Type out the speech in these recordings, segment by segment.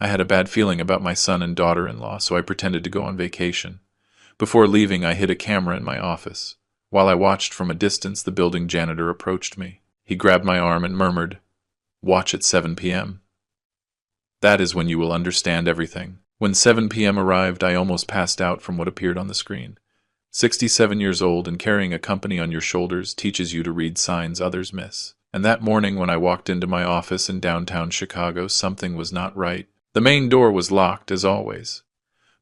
I had a bad feeling about my son and daughter-in-law, so I pretended to go on vacation. Before leaving, I hid a camera in my office. While I watched from a distance, the building janitor approached me. He grabbed my arm and murmured, "Watch at 7 p.m. That is when you will understand everything." When 7 p.m. arrived, I almost passed out from what appeared on the screen. 67 years old and carrying a company on your shoulders teaches you to read signs others miss. And that morning when I walked into my office in downtown Chicago, something was not right. The main door was locked, as always.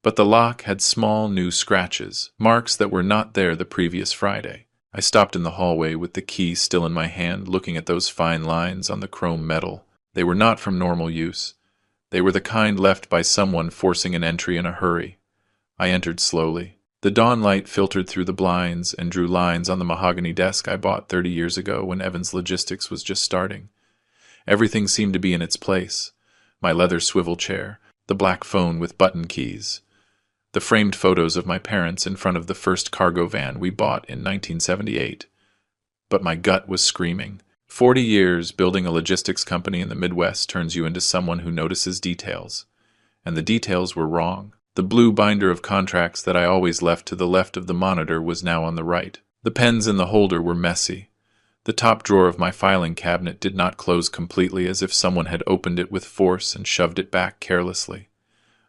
But the lock had small new scratches, marks that were not there the previous Friday. I stopped in the hallway with the key still in my hand, looking at those fine lines on the chrome metal. They were not from normal use. They were the kind left by someone forcing an entry in a hurry. I entered slowly. The dawn light filtered through the blinds and drew lines on the mahogany desk I bought 30 years ago when Evans Logistics was just starting. Everything seemed to be in its place. My leather swivel chair, the black phone with button keys, the framed photos of my parents in front of the first cargo van we bought in 1978. But my gut was screaming. 40 years building a logistics company in the Midwest turns you into someone who notices details. And the details were wrong. The blue binder of contracts that I always left to the left of the monitor was now on the right. The pens in the holder were messy. The top drawer of my filing cabinet did not close completely, as if someone had opened it with force and shoved it back carelessly.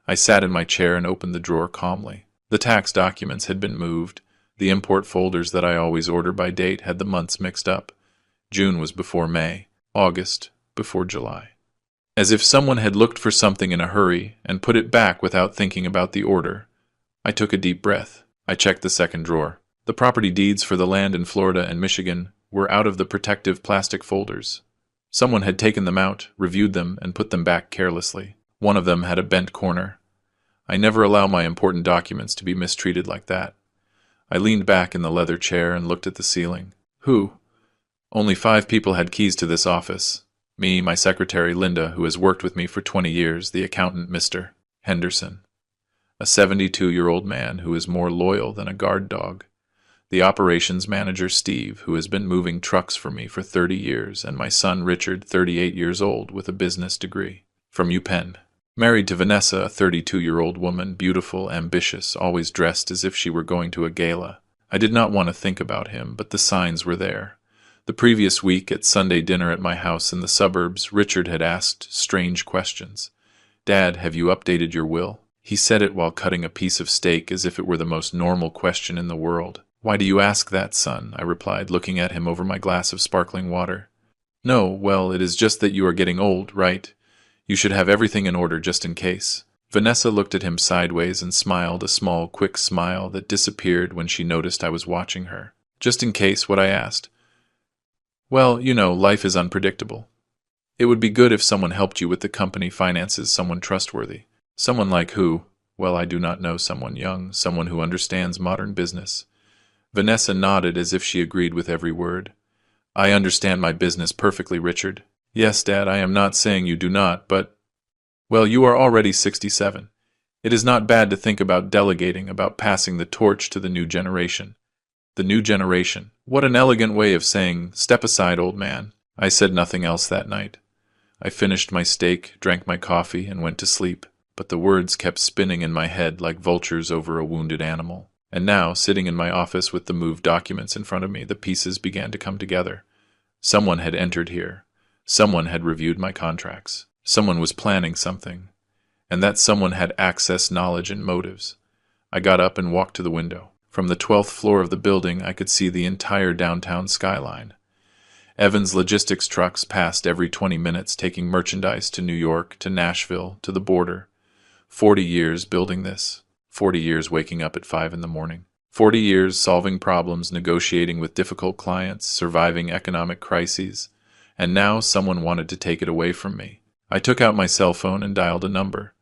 I sat in my chair and opened the drawer calmly. The tax documents had been moved. The import folders that I always order by date had the months mixed up. June was before May, August before July. As if someone had looked for something in a hurry and put it back without thinking about the order. I took a deep breath. I checked the second drawer. The property deeds for the land in Florida and Michigan were out of the protective plastic folders. Someone had taken them out, reviewed them, and put them back carelessly. One of them had a bent corner. I never allow my important documents to be mistreated like that. I leaned back in the leather chair and looked at the ceiling. Who? Only 5 people had keys to this office. Me, my secretary Linda, who has worked with me for 20 years, the accountant Mr. Henderson, a 72-year-old man who is more loyal than a guard dog, the operations manager Steve, who has been moving trucks for me for 30 years, and my son Richard, 38 years old, with a business degree, from UPenn. Married to Vanessa, a 32-year-old woman, beautiful, ambitious, always dressed as if she were going to a gala. I did not want to think about him, but the signs were there. The previous week, at Sunday dinner at my house in the suburbs, Richard had asked strange questions. "Dad, have you updated your will?" He said it while cutting a piece of steak as if it were the most normal question in the world. "Why do you ask that, son?" I replied, looking at him over my glass of sparkling water. "No, well, it is just that you are getting old, right? You should have everything in order just in case." Vanessa looked at him sideways and smiled, a small, quick smile that disappeared when she noticed I was watching her. "Just in case, what?" I asked. "Well, you know, life is unpredictable. It would be good if someone helped you with the company finances, someone trustworthy. Someone like who? Well, I do not know, someone young, someone who understands modern business." Vanessa nodded as if she agreed with every word. "I understand my business perfectly, Richard." "Yes, Dad, I am not saying you do not, but... Well, you are already 67. It is not bad to think about delegating, about passing the torch to the new generation." The new generation. What an elegant way of saying, "Step aside, old man." I said nothing else that night. I finished my steak, drank my coffee, and went to sleep. But the words kept spinning in my head like vultures over a wounded animal. And now, sitting in my office with the moved documents in front of me, the pieces began to come together. Someone had entered here. Someone had reviewed my contracts. Someone was planning something. And that someone had access, knowledge, and motives. I got up and walked to the window. From the 12th floor of the building, I could see the entire downtown skyline. Evans Logistics trucks passed every 20 minutes, taking merchandise to New York, to Nashville, to the border. 40 years building this. 40 years waking up at 5 in the morning. 40 years solving problems, negotiating with difficult clients, surviving economic crises. And now someone wanted to take it away from me. I took out my cell phone and dialed a number.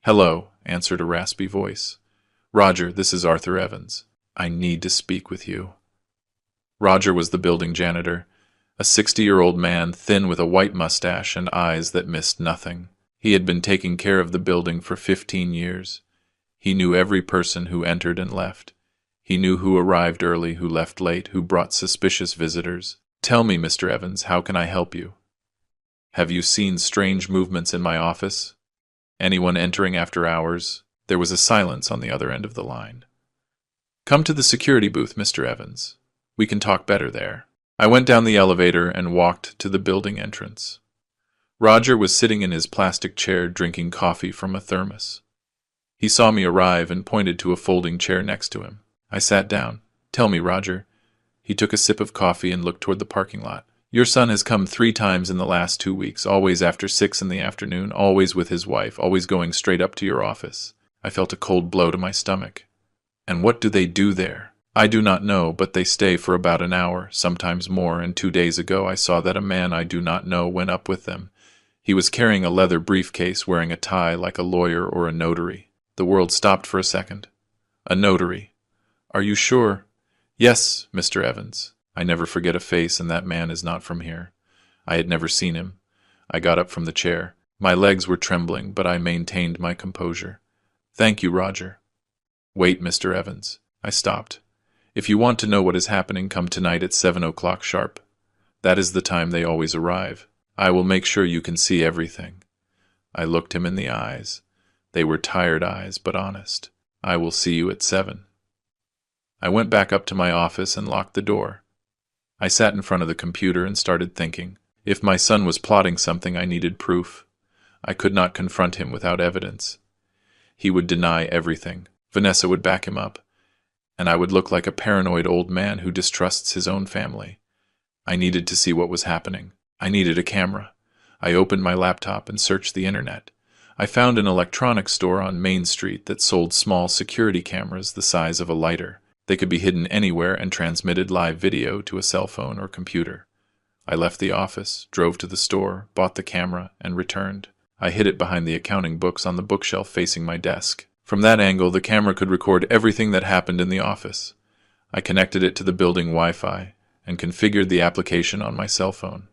"Hello," answered a raspy voice. "Roger, this is Arthur Evans. I need to speak with you." Roger was the building janitor, a 60-year-old man, thin with a white mustache and eyes that missed nothing. He had been taking care of the building for 15 years. He knew every person who entered and left. He knew who arrived early, who left late, who brought suspicious visitors. "Tell me, Mr. Evans, how can I help you?" "Have you seen strange movements in my office?" Anyone entering after hours? There was a silence on the other end of the line. Come to the security booth, Mr. Evans. We can talk better there. I went down the elevator and walked to the building entrance. Roger was sitting in his plastic chair drinking coffee from a thermos. He saw me arrive and pointed to a folding chair next to him. I sat down. Tell me, Roger. He took a sip of coffee and looked toward the parking lot. Your son has come 3 times in the last 2 weeks, always after 6 in the afternoon, always with his wife, always going straight up to your office. I felt a cold blow to my stomach. And what do they do there? I do not know, but they stay for about an hour, sometimes more, and 2 days ago I saw that a man I do not know went up with them. He was carrying a leather briefcase, wearing a tie like a lawyer or a notary. The world stopped for a second. A notary. Are you sure? Yes, Mr. Evans. I never forget a face, and that man is not from here. I had never seen him. I got up from the chair. My legs were trembling, but I maintained my composure. Thank you, Roger. Wait, Mr. Evans. I stopped. If you want to know what is happening, come tonight at 7 o'clock sharp. That is the time they always arrive. I will make sure you can see everything. I looked him in the eyes. They were tired eyes, but honest. I will see you at 7. I went back up to my office and locked the door. I sat in front of the computer and started thinking. If my son was plotting something, I needed proof. I could not confront him without evidence. He would deny everything. Vanessa would back him up, and I would look like a paranoid old man who distrusts his own family. I needed to see what was happening. I needed a camera. I opened my laptop and searched the internet. I found an electronics store on Main Street that sold small security cameras the size of a lighter. They could be hidden anywhere and transmitted live video to a cell phone or computer. I left the office, drove to the store, bought the camera, and returned. I hid it behind the accounting books on the bookshelf facing my desk. From that angle, the camera could record everything that happened in the office. I connected it to the building Wi-Fi and configured the application on my cell phone.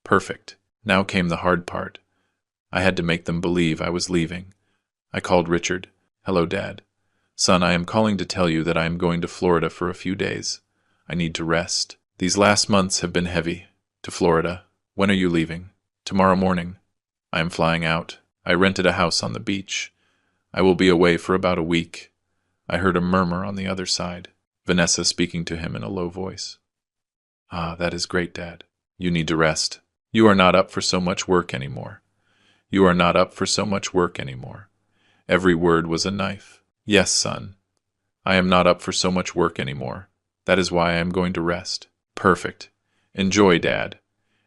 Perfect. Now came the hard part. I had to make them believe I was leaving. I called Richard. Hello, Dad. Son, I am calling to tell you that I am going to Florida for a few days. I need to rest. These last months have been heavy. To Florida. When are you leaving? Tomorrow morning. I am flying out. I rented a house on the beach. I will be away for about a week. I heard a murmur on the other side. Vanessa speaking to him in a low voice. Ah, that is great, Dad. You need to rest. You are not up for so much work anymore. You are not up for so much work anymore. Every word was a knife. Yes, son. I am not up for so much work anymore. That is why I am going to rest. Perfect. Enjoy, Dad.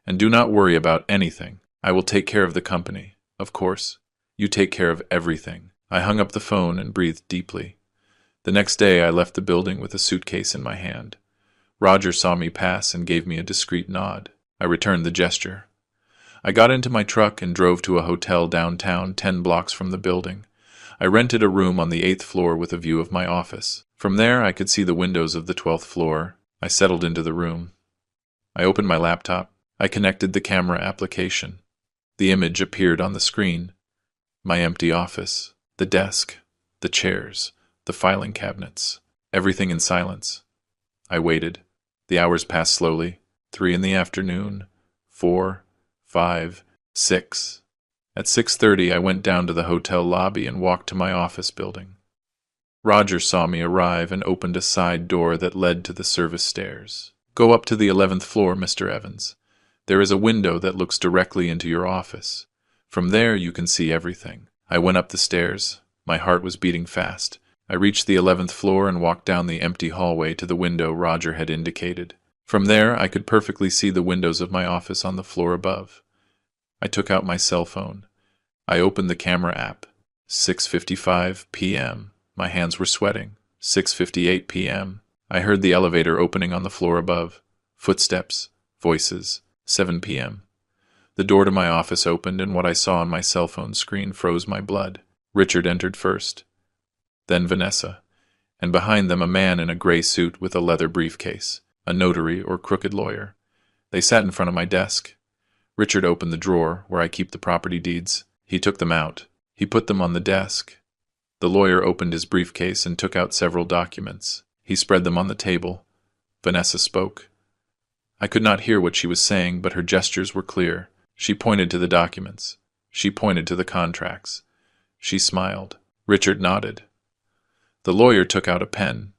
And do not worry about anything. I will take care of the company. Of course. You take care of everything. I hung up the phone and breathed deeply. The next day I left the building with a suitcase in my hand. Roger saw me pass and gave me a discreet nod. I returned the gesture. I got into my truck and drove to a hotel downtown 10 blocks from the building. I rented a room on the 8th floor with a view of my office. From there, I could see the windows of the 12th floor. I settled into the room. I opened my laptop. I connected the camera application. The image appeared on the screen. My empty office, the desk, the chairs, the filing cabinets, everything in silence. I waited. The hours passed slowly. 3 in the afternoon, 4, 5, 6. At 6:30, I went down to the hotel lobby and walked to my office building. Roger saw me arrive and opened a side door that led to the service stairs. Go up to the 11th floor, Mr. Evans. There is a window that looks directly into your office. From there, you can see everything. I went up the stairs. My heart was beating fast. I reached the 11th floor and walked down the empty hallway to the window Roger had indicated. From there, I could perfectly see the windows of my office on the floor above. I took out my cell phone. I opened the camera app. 6:55 p.m. My hands were sweating. 6:58 p.m. I heard the elevator opening on the floor above. Footsteps. Voices. 7 p.m. The door to my office opened, and what I saw on my cell phone screen froze my blood. Richard entered first. Then Vanessa. And behind them a man in a gray suit with a leather briefcase. A notary or crooked lawyer. They sat in front of my desk. Richard opened the drawer where I keep the property deeds. He took them out. He put them on the desk. The lawyer opened his briefcase and took out several documents. He spread them on the table. Vanessa spoke. I could not hear what she was saying, but her gestures were clear. She pointed to the documents. She pointed to the contracts. She smiled. Richard nodded. The lawyer took out a pen,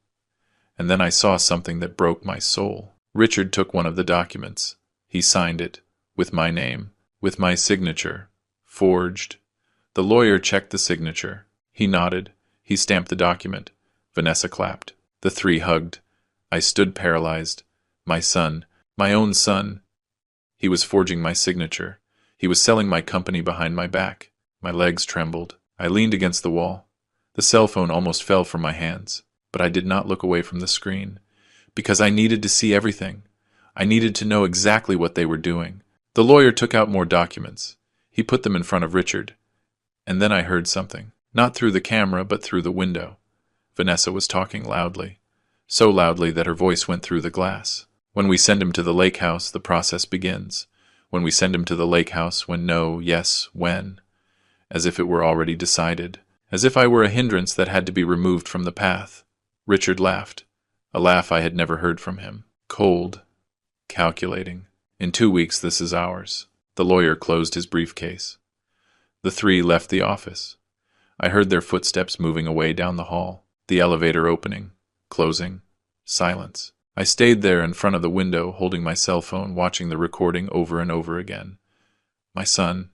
and then I saw something that broke my soul. Richard took one of the documents. He signed it, with my name, with my signature, forged. The lawyer checked the signature. He nodded. He stamped the document. Vanessa clapped. The three hugged. I stood paralyzed. My son, my own son. He was forging my signature. He was selling my company behind my back. My legs trembled. I leaned against the wall. The cell phone almost fell from my hands, but I did not look away from the screen, because I needed to see everything. I needed to know exactly what they were doing. The lawyer took out more documents. He put them in front of Richard. And then I heard something, not through the camera, but through the window. Vanessa was talking loudly, so loudly that her voice went through the glass. When we send him to the lake house, the process begins. When we send him to the lake house, when no, yes, when. As if it were already decided. As if I were a hindrance that had to be removed from the path. Richard laughed. A laugh I had never heard from him. Cold. Calculating. In 2 weeks, this is ours. The lawyer closed his briefcase. The three left the office. I heard their footsteps moving away down the hall. The elevator opening. Closing. Silence. I stayed there in front of the window, holding my cell phone, watching the recording over and over again. My son.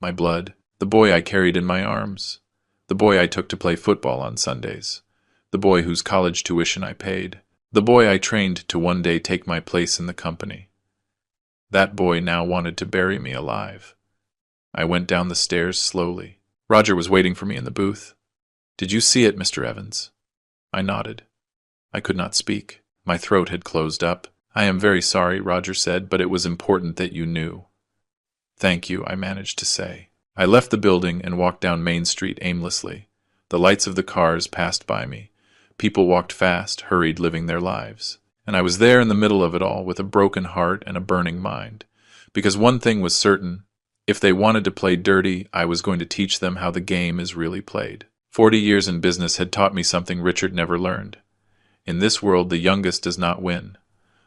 My blood. The boy I carried in my arms. The boy I took to play football on Sundays. The boy whose college tuition I paid. The boy I trained to one day take my place in the company. That boy now wanted to bury me alive. I went down the stairs slowly. Roger was waiting for me in the booth. "Did you see it, Mr. Evans?" I nodded. I could not speak. My throat had closed up. "I am very sorry," Roger said, "but it was important that you knew." "Thank you," I managed to say. I left the building and walked down Main Street aimlessly. The lights of the cars passed by me. People walked fast, hurried, living their lives. And I was there in the middle of it all, with a broken heart and a burning mind. Because one thing was certain: if they wanted to play dirty, I was going to teach them how the game is really played. 40 years in business had taught me something Richard never learned. In this world, the youngest does not win.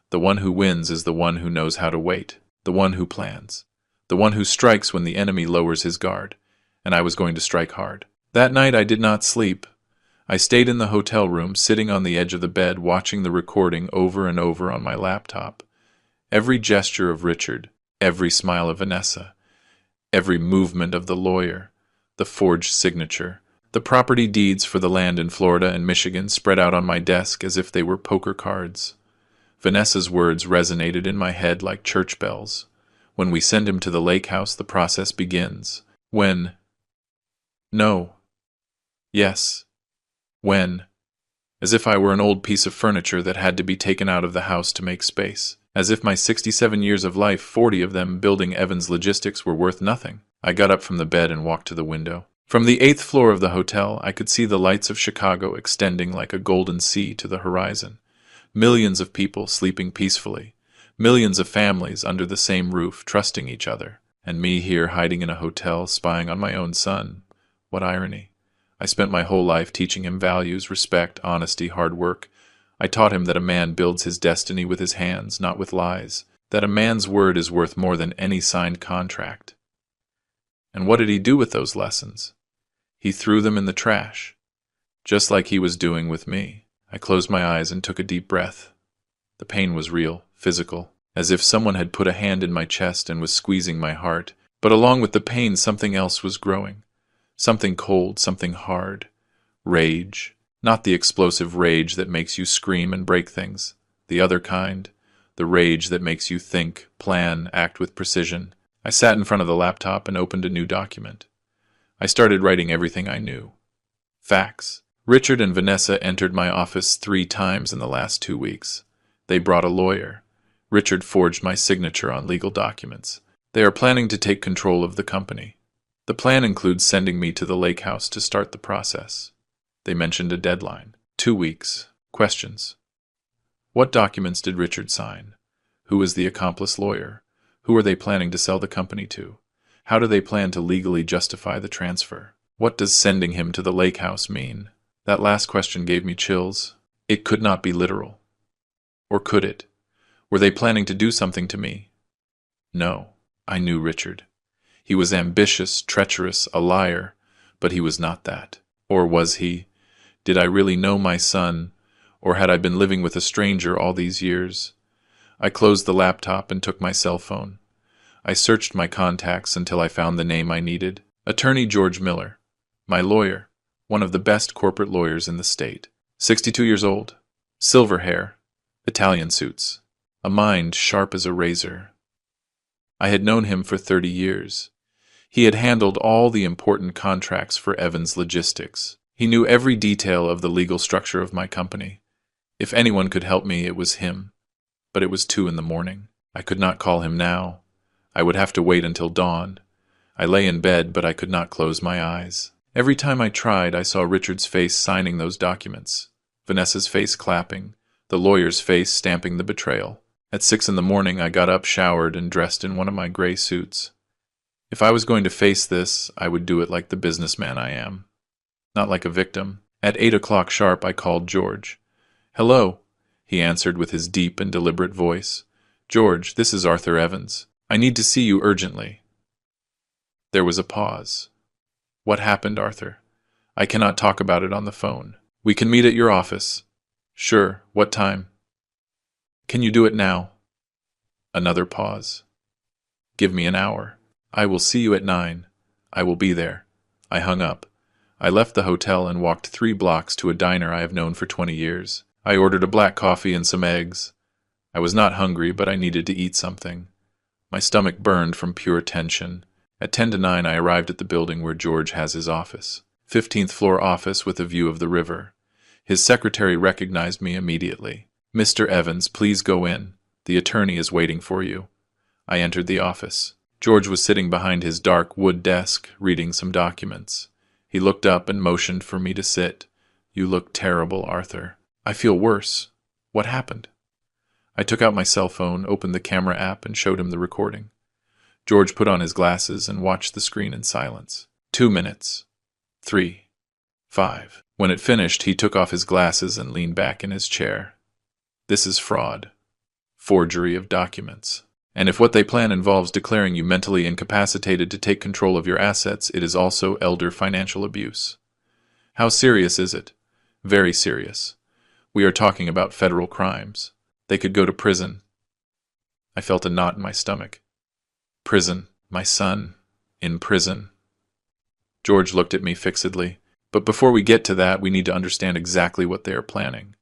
The one who wins is the one who knows how to wait, the one who plans, the one who strikes when the enemy lowers his guard. And I was going to strike hard. That night I did not sleep. I stayed in the hotel room, sitting on the edge of the bed, watching the recording over and over on my laptop. Every gesture of Richard, every smile of Vanessa, every movement of the lawyer, the forged signature, the property deeds for the land in Florida and Michigan spread out on my desk as if they were poker cards. Vanessa's words resonated in my head like church bells. When we send him to the lake house, the process begins. When? No. Yes. When? As if I were an old piece of furniture that had to be taken out of the house to make space. As if my 67 years of life, 40 of them building Evans Logistics, were worth nothing. I got up from the bed and walked to the window. From the 8th floor of the hotel, I could see the lights of Chicago extending like a golden sea to the horizon. Millions of people sleeping peacefully. Millions of families under the same roof, trusting each other. And me here hiding in a hotel, spying on my own son. What irony. I spent my whole life teaching him values, respect, honesty, hard work. I taught him that a man builds his destiny with his hands, not with lies. That a man's word is worth more than any signed contract. And what did he do with those lessons? He threw them in the trash, just like he was doing with me. I closed my eyes and took a deep breath. The pain was real, physical, as if someone had put a hand in my chest and was squeezing my heart. But along with the pain, something else was growing. Something cold, something hard. Rage. Not the explosive rage that makes you scream and break things. The other kind. The rage that makes you think, plan, act with precision. I sat in front of the laptop and opened a new document. I started writing everything I knew. Facts. Richard and Vanessa entered my office 3 times in the last 2 weeks. They brought a lawyer. Richard forged my signature on legal documents. They are planning to take control of the company. The plan includes sending me to the lake house to start the process. They mentioned a deadline. 2 weeks. Questions. What documents did Richard sign? Who is the accomplice lawyer? Who are they planning to sell the company to? How do they plan to legally justify the transfer? What does sending him to the lake house mean? That last question gave me chills. It could not be literal. Or could it? Were they planning to do something to me? No. I knew Richard. He was ambitious, treacherous, a liar, but he was not that. Or was he? Did I really know my son, or had I been living with a stranger all these years? I closed the laptop and took my cell phone. I searched my contacts until I found the name I needed. Attorney George Miller. My lawyer. One of the best corporate lawyers in the state. 62 years old. Silver hair. Italian suits. A mind sharp as a razor. I had known him for 30 years. He had handled all the important contracts for Evans Logistics. He knew every detail of the legal structure of my company. If anyone could help me, it was him. But it was 2 a.m. I could not call him now. I would have to wait until dawn. I lay in bed, but I could not close my eyes. Every time I tried, I saw Richard's face signing those documents, Vanessa's face clapping, the lawyer's face stamping the betrayal. At 6 a.m, I got up, showered, and dressed in one of my gray suits. If I was going to face this, I would do it like the businessman I am, not like a victim. At 8 o'clock sharp, I called George. "Hello," he answered with his deep and deliberate voice. "George, this is Arthur Evans. I need to see you urgently." There was a pause. "What happened, Arthur? I cannot talk about it on the phone. We can meet at your office." "Sure. What time?" "Can you do it now?" Another pause. "Give me an hour." "I will see you at 9. I will be there." I hung up. I left the hotel and walked 3 blocks to a diner I have known for 20 years. I ordered a black coffee and some eggs. I was not hungry, but I needed to eat something. My stomach burned from pure tension. At 10 to 9, I arrived at the building where George has his office. 15th floor office with a view of the river. His secretary recognized me immediately. "Mr. Evans, please go in. The attorney is waiting for you." I entered the office. George was sitting behind his dark wood desk, reading some documents. He looked up and motioned for me to sit. "You look terrible, Arthur." "I feel worse. What happened?" I took out my cell phone, opened the camera app, and showed him the recording. George put on his glasses and watched the screen in silence. 2 minutes. 3. 5. When it finished, he took off his glasses and leaned back in his chair. "This is fraud. Forgery of documents. And if what they plan involves declaring you mentally incapacitated to take control of your assets, it is also elder financial abuse." "How serious is it?" "Very serious. We are talking about federal crimes. They could go to prison." I felt a knot in my stomach. Prison. My son. In prison. George looked at me fixedly. "But before we get to that, we need to understand exactly what they are planning.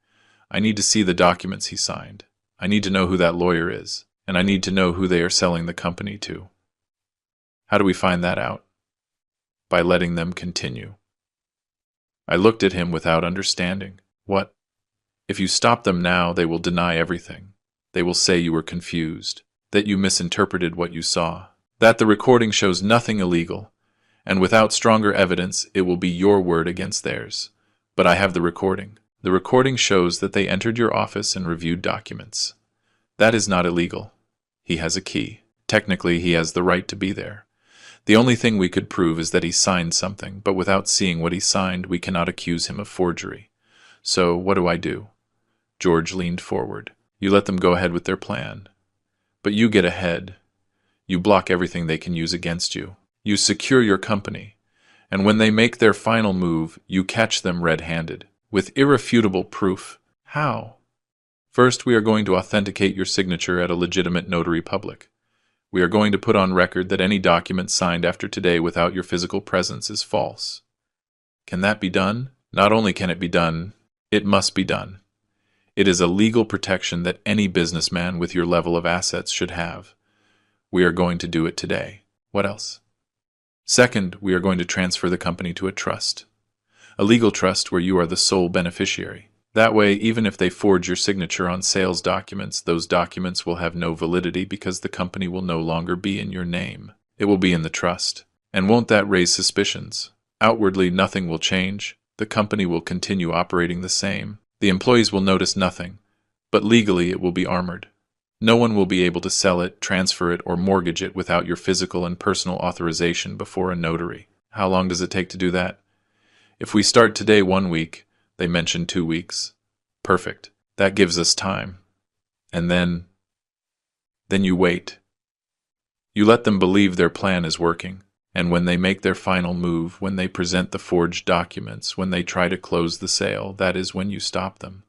I need to see the documents he signed. I need to know who that lawyer is. And I need to know who they are selling the company to." "How do we find that out?" "By letting them continue." I looked at him without understanding. "What? If you stop them now, they will deny everything. They will say you were confused, that you misinterpreted what you saw, that the recording shows nothing illegal, and without stronger evidence, it will be your word against theirs. But I have the recording. The recording shows that they entered your office and reviewed documents. That is not illegal. He has a key. Technically, he has the right to be there. The only thing we could prove is that he signed something, but without seeing what he signed, we cannot accuse him of forgery. So, what do I do?" George leaned forward. "You let them go ahead with their plan. But you get ahead. You block everything they can use against you. You secure your company. And when they make their final move, you catch them red-handed, with irrefutable proof." "How?" "First, we are going to authenticate your signature at a legitimate notary public. We are going to put on record that any document signed after today without your physical presence is false." "Can that be done?" "Not only can it be done, it must be done. It is a legal protection that any businessman with your level of assets should have. We are going to do it today." "What else?" "Second, we are going to transfer the company to a trust. A legal trust where you are the sole beneficiary. That way, even if they forge your signature on sales documents, those documents will have no validity because the company will no longer be in your name. It will be in the trust. And won't that raise suspicions? Outwardly, nothing will change. The company will continue operating the same. The employees will notice nothing. But legally, it will be armored. No one will be able to sell it, transfer it, or mortgage it without your physical and personal authorization before a notary." "How long does it take to do that?" "If we start today 1 week, they mentioned 2 weeks. Perfect. That gives us time. And then you wait. You let them believe their plan is working, and when they make their final move, when they present the forged documents, when they try to close the sale, that is when you stop them.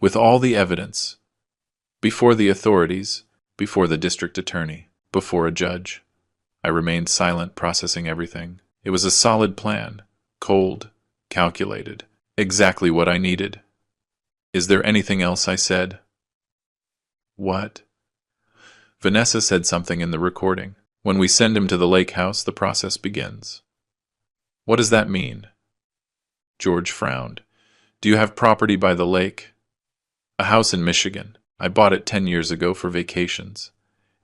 With all the evidence, before the authorities, before the district attorney, before a judge. I remained silent, processing everything. It was a solid plan, cold, calculated, exactly what I needed. Is there anything else? I said. What? Vanessa said something in the recording. When we send him to the lake house, the process begins. What does that mean? George frowned. Do you have property by the lake? A house in Michigan. I bought it 10 years ago for vacations.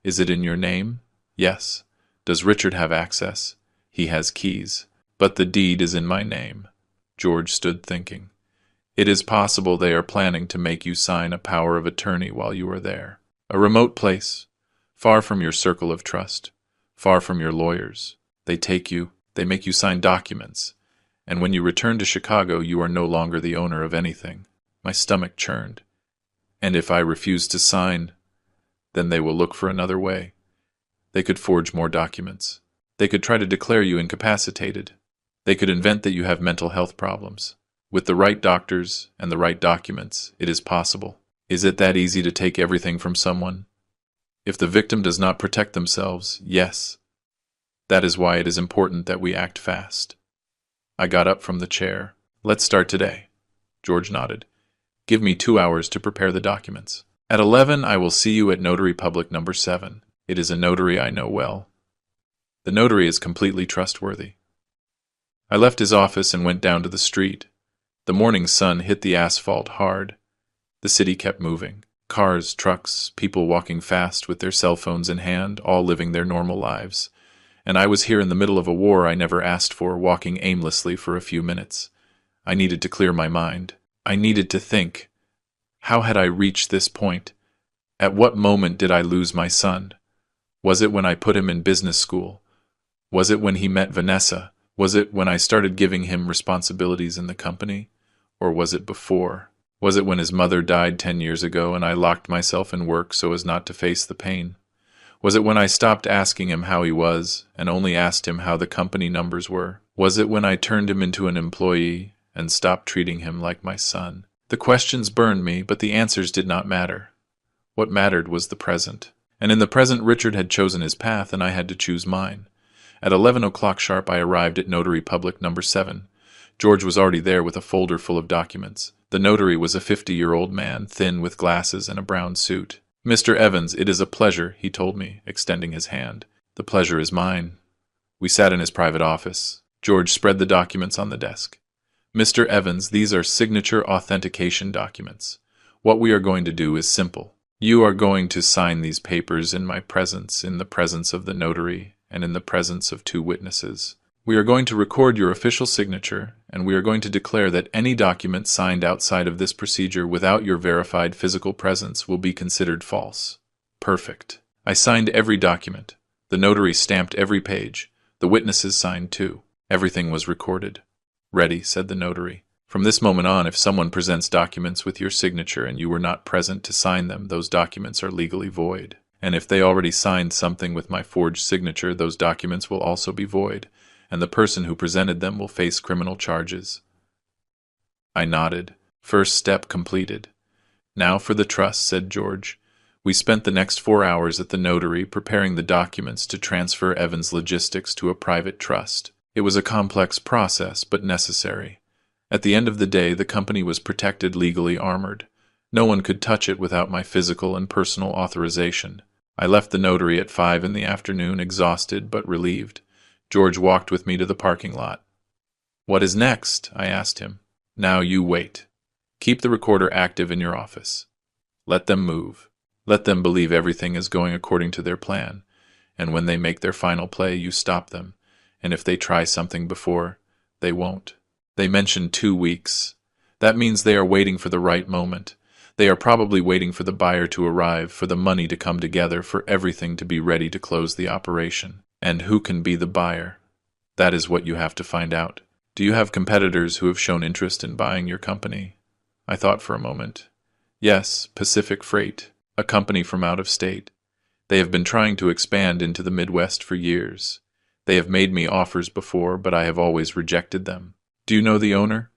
Is it in your name? Yes. Does Richard have access? He has keys. But the deed is in my name. George stood thinking. It is possible they are planning to make you sign a power of attorney while you are there. A remote place, far from your circle of trust, far from your lawyers. They take you, they make you sign documents, and when you return to Chicago, you are no longer the owner of anything. My stomach churned. And if I refuse to sign, then they will look for another way. They could forge more documents. They could try to declare you incapacitated. They could invent that you have mental health problems. With the right doctors and the right documents, it is possible. Is it that easy to take everything from someone? If the victim does not protect themselves, yes. That is why it is important that we act fast. I got up from the chair. Let's start today. George nodded. Give me 2 hours to prepare the documents. At 11, I will see you at Notary Public number 7. It is a notary I know well. The notary is completely trustworthy. I left his office and went down to the street. The morning sun hit the asphalt hard. The city kept moving. Cars, trucks, people walking fast with their cell phones in hand, all living their normal lives. And I was here in the middle of a war I never asked for, walking aimlessly for a few minutes. I needed to clear my mind. I needed to think. How had I reached this point? At what moment did I lose my son? Was it when I put him in business school? Was it when he met Vanessa? Was it when I started giving him responsibilities in the company? Or was it before? Was it when his mother died 10 years ago and I locked myself in work so as not to face the pain? Was it when I stopped asking him how he was and only asked him how the company numbers were? Was it when I turned him into an employee and stopped treating him like my son? The questions burned me, but the answers did not matter. What mattered was the present. And in the present, Richard had chosen his path and I had to choose mine. At 11 o'clock sharp, I arrived at Notary Public number 7. George was already there with a folder full of documents. The notary was a 50-year-old man, thin with glasses and a brown suit. Mr. Evans, it is a pleasure, he told me, extending his hand. The pleasure is mine. We sat in his private office. George spread the documents on the desk. Mr. Evans, these are signature authentication documents. What we are going to do is simple. You are going to sign these papers in my presence, in the presence of the notary, and in the presence of 2 witnesses. We are going to record your official signature, and we are going to declare that any document signed outside of this procedure without your verified physical presence will be considered false. Perfect. I signed every document. The notary stamped every page. The witnesses signed too. Everything was recorded. Ready, said the notary. From this moment on, if someone presents documents with your signature and you were not present to sign them, those documents are legally void. And if they already signed something with my forged signature, those documents will also be void, and the person who presented them will face criminal charges. I nodded. First step completed. Now for the trust, said George. We spent the next 4 hours at the notary preparing the documents to transfer Evans Logistics to a private trust. It was a complex process, but necessary. At the end of the day, the company was protected, legally armored. No one could touch it without my physical and personal authorization. I left the notary at 5 in the afternoon, exhausted but relieved. George walked with me to the parking lot. What is next? I asked him. Now you wait. Keep the recorder active in your office. Let them move. Let them believe everything is going according to their plan. And when they make their final play, you stop them. And if they try something before, they won't. They mentioned 2 weeks. That means they are waiting for the right moment. They are probably waiting for the buyer to arrive, for the money to come together, for everything to be ready to close the operation. And who can be the buyer? That is what you have to find out. Do you have competitors who have shown interest in buying your company? I thought for a moment. Yes, Pacific Freight, a company from out of state. They have been trying to expand into the Midwest for years. They have made me offers before, but I have always rejected them. Do you know the owner?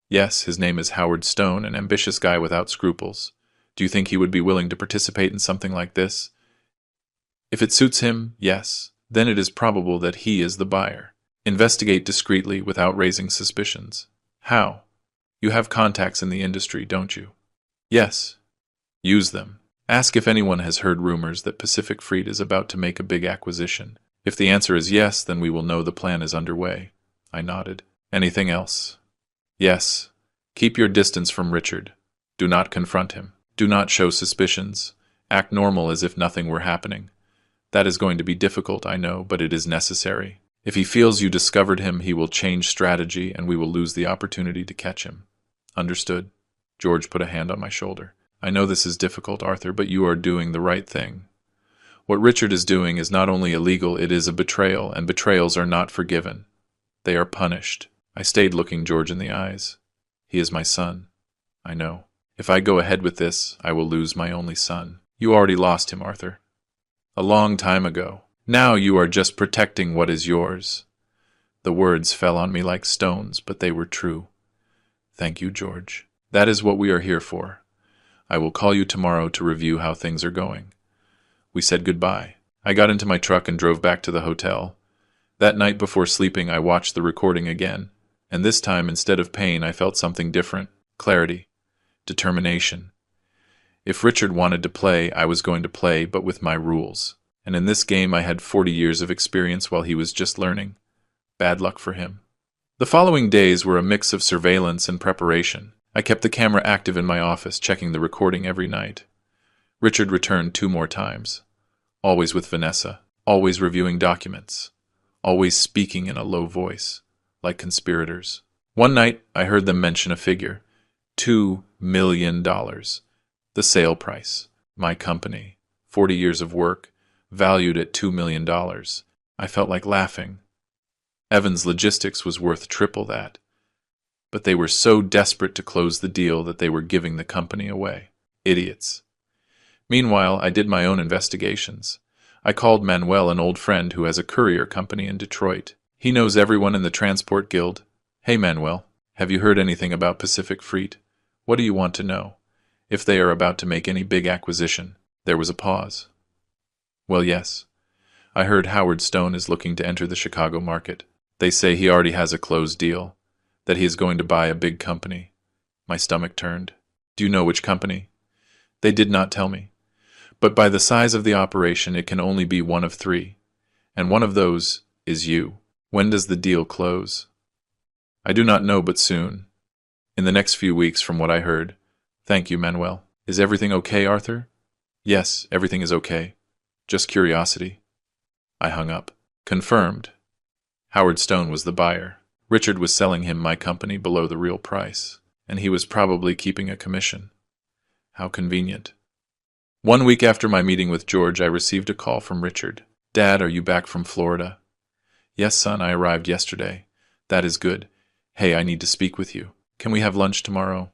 Yes, his name is Howard Stone, an ambitious guy without scruples. Do you think he would be willing to participate in something like this? If it suits him, yes. Then it is probable that he is the buyer. Investigate discreetly without raising suspicions. How? You have contacts in the industry, don't you? Yes. Use them. Ask if anyone has heard rumors that Pacific Fleet is about to make a big acquisition. If the answer is yes, then we will know the plan is underway. I nodded. Anything else? Yes. Keep your distance from Richard. Do not confront him. Do not show suspicions. Act normal as if nothing were happening. That is going to be difficult, I know, but it is necessary. If he feels you discovered him, he will change strategy and we will lose the opportunity to catch him. Understood? George put a hand on my shoulder. I know this is difficult, Arthur, but you are doing the right thing. What Richard is doing is not only illegal, it is a betrayal, and betrayals are not forgiven. They are punished. I stayed looking George in the eyes. He is my son. I know. If I go ahead with this, I will lose my only son. You already lost him, Arthur. A long time ago. Now you are just protecting what is yours. The words fell on me like stones, but they were true. Thank you, George. That is what we are here for. I will call you tomorrow to review how things are going. We said goodbye. I got into my truck and drove back to the hotel. That night before sleeping, I watched the recording again, and this time, instead of pain, I felt something different. Clarity. Determination. If Richard wanted to play, I was going to play, but with my rules. And in this game I had 40 years of experience while he was just learning. Bad luck for him. The following days were a mix of surveillance and preparation. I kept the camera active in my office, checking the recording every night. Richard returned 2 more times. Always with Vanessa. Always reviewing documents. Always speaking in a low voice, like conspirators. One night I heard them mention a figure. $2 million. The sale price. My company. 40 years of work. Valued at $2 million. I felt like laughing. Evans Logistics was worth triple that. But they were so desperate to close the deal that they were giving the company away. Idiots. Meanwhile, I did my own investigations. I called Manuel, an old friend who has a courier company in Detroit. He knows everyone in the Transport Guild. Hey, Manuel, have you heard anything about Pacific Fleet? What do you want to know? If they are about to make any big acquisition. There was a pause. Well, yes. I heard Howard Stone is looking to enter the Chicago market. They say he already has a closed deal, that he is going to buy a big company. My stomach turned. Do you know which company? They did not tell me. But by the size of the operation, it can only be one of 3. And one of those is you. When does the deal close? I do not know, but soon. In the next few weeks, from what I heard. Thank you, Manuel. Is everything okay, Arthur? Yes, everything is okay. Just curiosity. I hung up. Confirmed. Howard Stone was the buyer. Richard was selling him my company below the real price, and he was probably keeping a commission. How convenient. 1 week after my meeting with George, I received a call from Richard. Dad, are you back from Florida? Yes, son, I arrived yesterday. That is good. Hey, I need to speak with you. Can we have lunch tomorrow?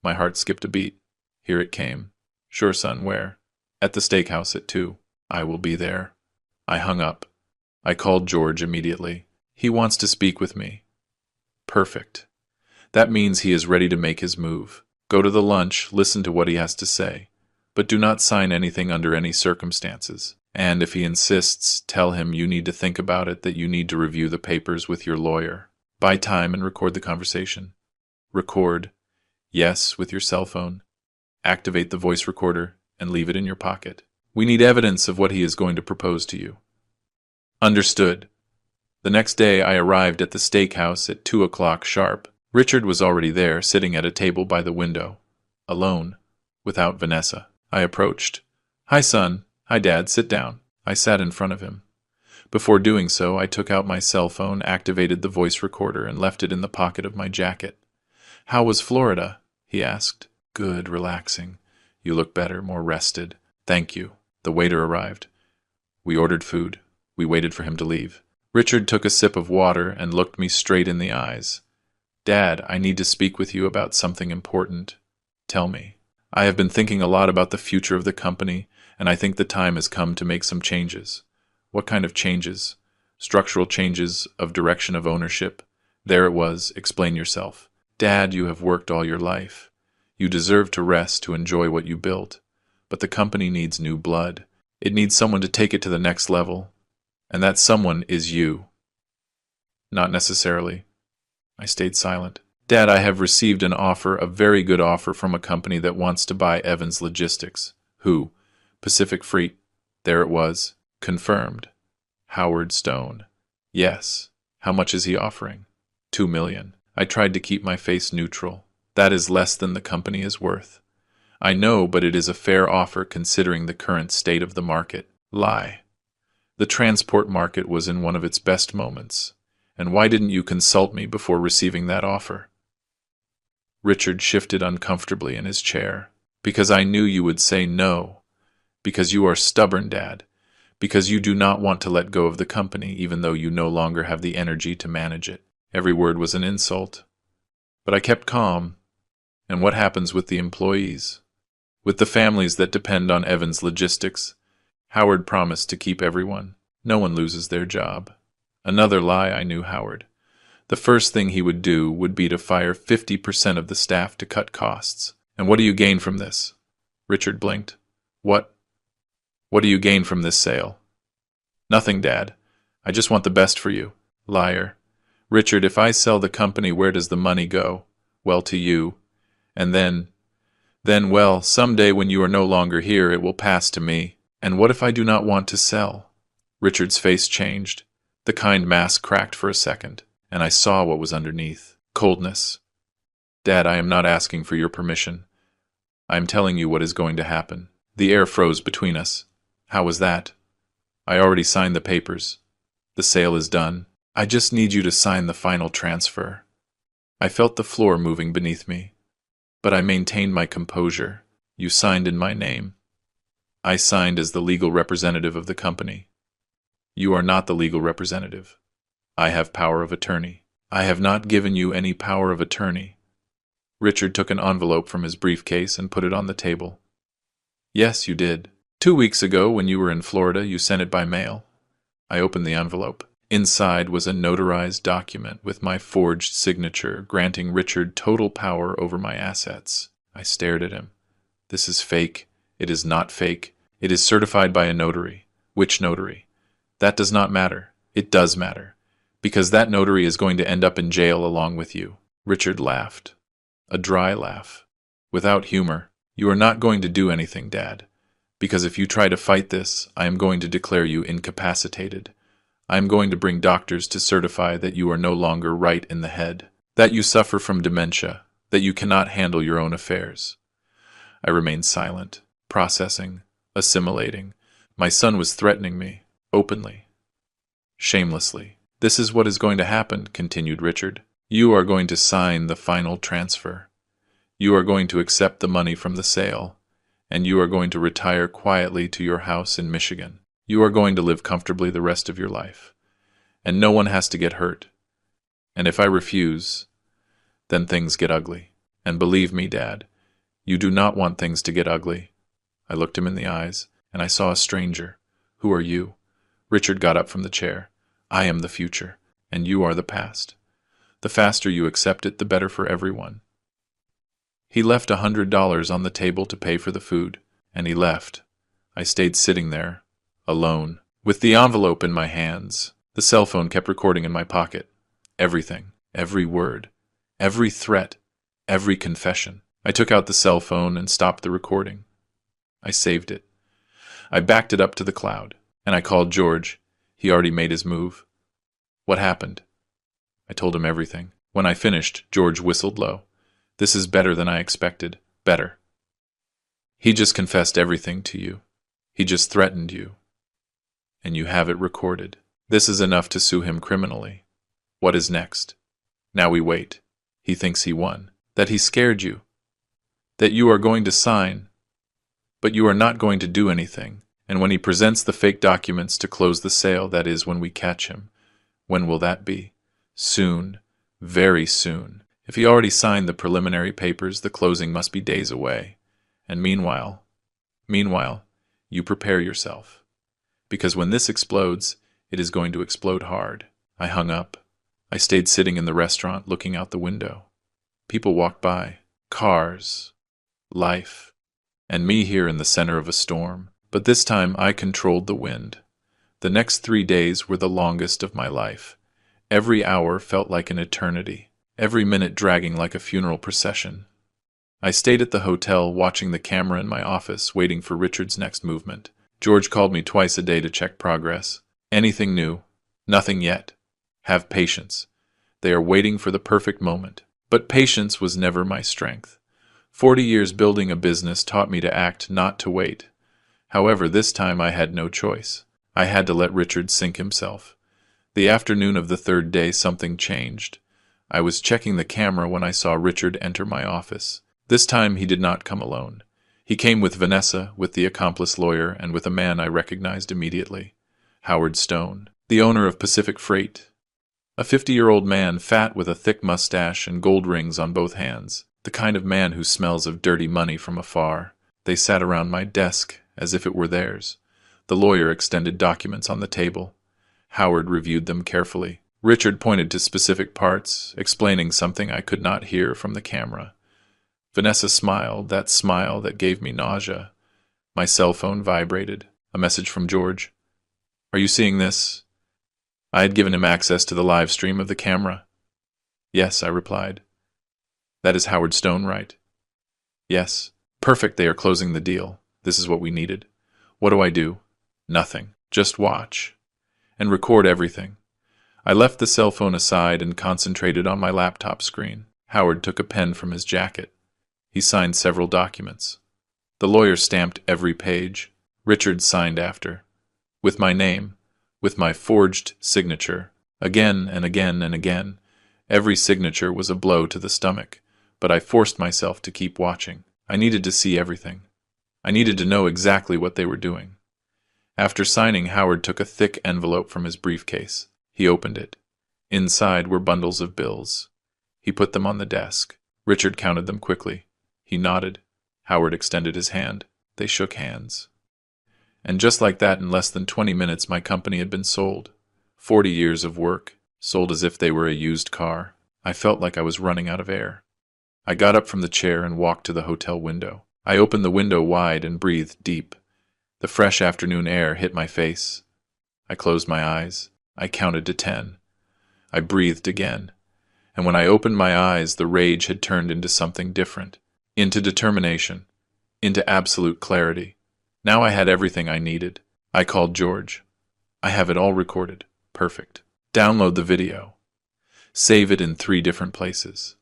My heart skipped a beat. Here it came. Sure, son, where? At the steakhouse at 2. I will be there. I hung up. I called George immediately. He wants to speak with me. Perfect. That means he is ready to make his move. Go to the lunch, listen to what he has to say. But do not sign anything under any circumstances. And if he insists, tell him you need to think about it, that you need to review the papers with your lawyer. Buy time and record the conversation. Record. Yes, with your cell phone. Activate the voice recorder and leave it in your pocket. We need evidence of what he is going to propose to you. Understood. The next day I arrived at the steakhouse at 2 o'clock sharp. Richard was already there, sitting at a table by the window. Alone. Without Vanessa. I approached. Hi, son. Hi, Dad. Sit down. I sat in front of him. Before doing so, I took out my cell phone, activated the voice recorder, and left it in the pocket of my jacket. How was Florida? He asked. Good, relaxing. You look better, more rested. Thank you. The waiter arrived. We ordered food. We waited for him to leave. Richard took a sip of water and looked me straight in the eyes. Dad, I need to speak with you about something important. Tell me. I have been thinking a lot about the future of the company, and I think the time has come to make some changes. What kind of changes? Structural changes of direction of ownership. There it was, explain yourself. Dad, you have worked all your life. You deserve to rest, to enjoy what you built. But the company needs new blood. It needs someone to take it to the next level. And that someone is you. Not necessarily. I stayed silent. Dad, I have received an offer, a very good offer from a company that wants to buy Evans Logistics. Who? Pacific Freight. There it was. Confirmed. Howard Stone. Yes. How much is he offering? $2 million. I tried to keep my face neutral. That is less than the company is worth. I know, but it is a fair offer considering the current state of the market. Lie. The transport market was in one of its best moments. And why didn't you consult me before receiving that offer? Richard shifted uncomfortably in his chair. Because I knew you would say no. Because you are stubborn, Dad. Because you do not want to let go of the company, even though you no longer have the energy to manage it. Every word was an insult. But I kept calm. And what happens with the employees? With the families that depend on Evans Logistics? Howard promised to keep everyone. No one loses their job. Another lie. I knew Howard. The first thing he would do would be to fire 50% of the staff to cut costs. And what do you gain from this? Richard blinked. What do you gain from this sale? Nothing, Dad. I just want the best for you. Liar. Richard, if I sell the company, where does the money go? Well, to you. And then, well, someday when you are no longer here, it will pass to me. And what if I do not want to sell? Richard's face changed. The kind mask cracked for a second, and I saw what was underneath. Coldness. Dad, I am not asking for your permission. I am telling you what is going to happen. The air froze between us. How was that? I already signed the papers. The sale is done. I just need you to sign the final transfer. I felt the floor moving beneath me. But I maintained my composure. You signed in my name. I signed as the legal representative of the company. You are not the legal representative. I have power of attorney. I have not given you any power of attorney. Richard took an envelope from his briefcase and put it on the table. Yes, you did. 2 weeks ago, when you were in Florida, you sent it by mail. I opened the envelope. Inside was a notarized document with my forged signature, granting Richard total power over my assets. I stared at him. This is fake. It is not fake. It is certified by a notary. Which notary? That does not matter. It does matter. Because that notary is going to end up in jail along with you. Richard laughed. A dry laugh. Without humor. You are not going to do anything, Dad. Because if you try to fight this, I am going to declare you incapacitated. I am going to bring doctors to certify that you are no longer right in the head. That you suffer from dementia. That you cannot handle your own affairs. I remained silent, processing, assimilating. My son was threatening me. Openly. Shamelessly. This is what is going to happen, continued Richard. You are going to sign the final transfer. You are going to accept the money from the sale, and you are going to retire quietly to your house in Michigan. You are going to live comfortably the rest of your life, and no one has to get hurt. And if I refuse, then things get ugly. And believe me, Dad, you do not want things to get ugly. I looked him in the eyes, and I saw a stranger. Who are you? Richard got up from the chair. I am the future, and you are the past. The faster you accept it, the better for everyone. He left $100 on the table to pay for the food, and he left. I stayed sitting there, alone, with the envelope in my hands. The cell phone kept recording in my pocket. Everything, every word, every threat, every confession. I took out the cell phone and stopped the recording. I saved it. I backed it up to the cloud, and I called George. He already made his move. What happened? I told him everything. When I finished, George whistled low. This is better than I expected. Better. He just confessed everything to you. He just threatened you. And you have it recorded. This is enough to sue him criminally. What is next? Now we wait. He thinks he won. That he scared you. That you are going to sign. But you are not going to do anything. And when he presents the fake documents to close the sale, that is when we catch him. When will that be? Soon. Very soon. If he already signed the preliminary papers, the closing must be days away. And meanwhile, You prepare yourself. Because when this explodes, it is going to explode hard. I hung up. I stayed sitting in the restaurant looking out the window. People walked by. Cars. Life. And me here in the center of a storm. But this time I controlled the wind. The next 3 days were the longest of my life. Every hour felt like an eternity. Every minute dragging like a funeral procession. I stayed at the hotel watching the camera in my office, waiting for Richard's next movement. George called me twice a day to check progress. Anything new? Nothing yet. Have patience. They are waiting for the perfect moment. But patience was never my strength. 40 years building a business taught me to act, not to wait. However, this time I had no choice. I had to let Richard sink himself. The afternoon of the third day, something changed. I was checking the camera when I saw Richard enter my office. This time he did not come alone. He came with Vanessa, with the accomplice lawyer, and with a man I recognized immediately. Howard Stone, the owner of Pacific Freight. A 50-year-old man, fat with a thick mustache and gold rings on both hands. The kind of man who smells of dirty money from afar. They sat around my desk, as if it were theirs. The lawyer extended documents on the table. Howard reviewed them carefully. Richard pointed to specific parts, explaining something I could not hear from the camera. Vanessa smiled, that smile that gave me nausea. My cell phone vibrated. A message from George. Are you seeing this? I had given him access to the live stream of the camera. Yes, I replied. That is Howard Stone, right? Yes. Perfect, they are closing the deal. This is what we needed. What do I do? Nothing. Just watch. And record everything. I left the cell phone aside and concentrated on my laptop screen. Howard took a pen from his jacket. He signed several documents. The lawyer stamped every page. Richard signed after. With my name. With my forged signature. Again and again and again. Every signature was a blow to the stomach, but I forced myself to keep watching. I needed to see everything. I needed to know exactly what they were doing. After signing, Howard took a thick envelope from his briefcase. He opened it. Inside were bundles of bills. He put them on the desk. Richard counted them quickly. He nodded. Howard extended his hand. They shook hands. And just like that, in less than 20 minutes, my company had been sold. 40 years of work, sold as if they were a used car. I felt like I was running out of air. I got up from the chair and walked to the hotel window. I opened the window wide and breathed deep. The fresh afternoon air hit my face. I closed my eyes. I counted to 10. I breathed again. And when I opened my eyes, the rage had turned into something different. Into determination. Into absolute clarity. Now I had everything I needed. I called George. I have it all recorded. Perfect. Download the video. Save it in 3 different places.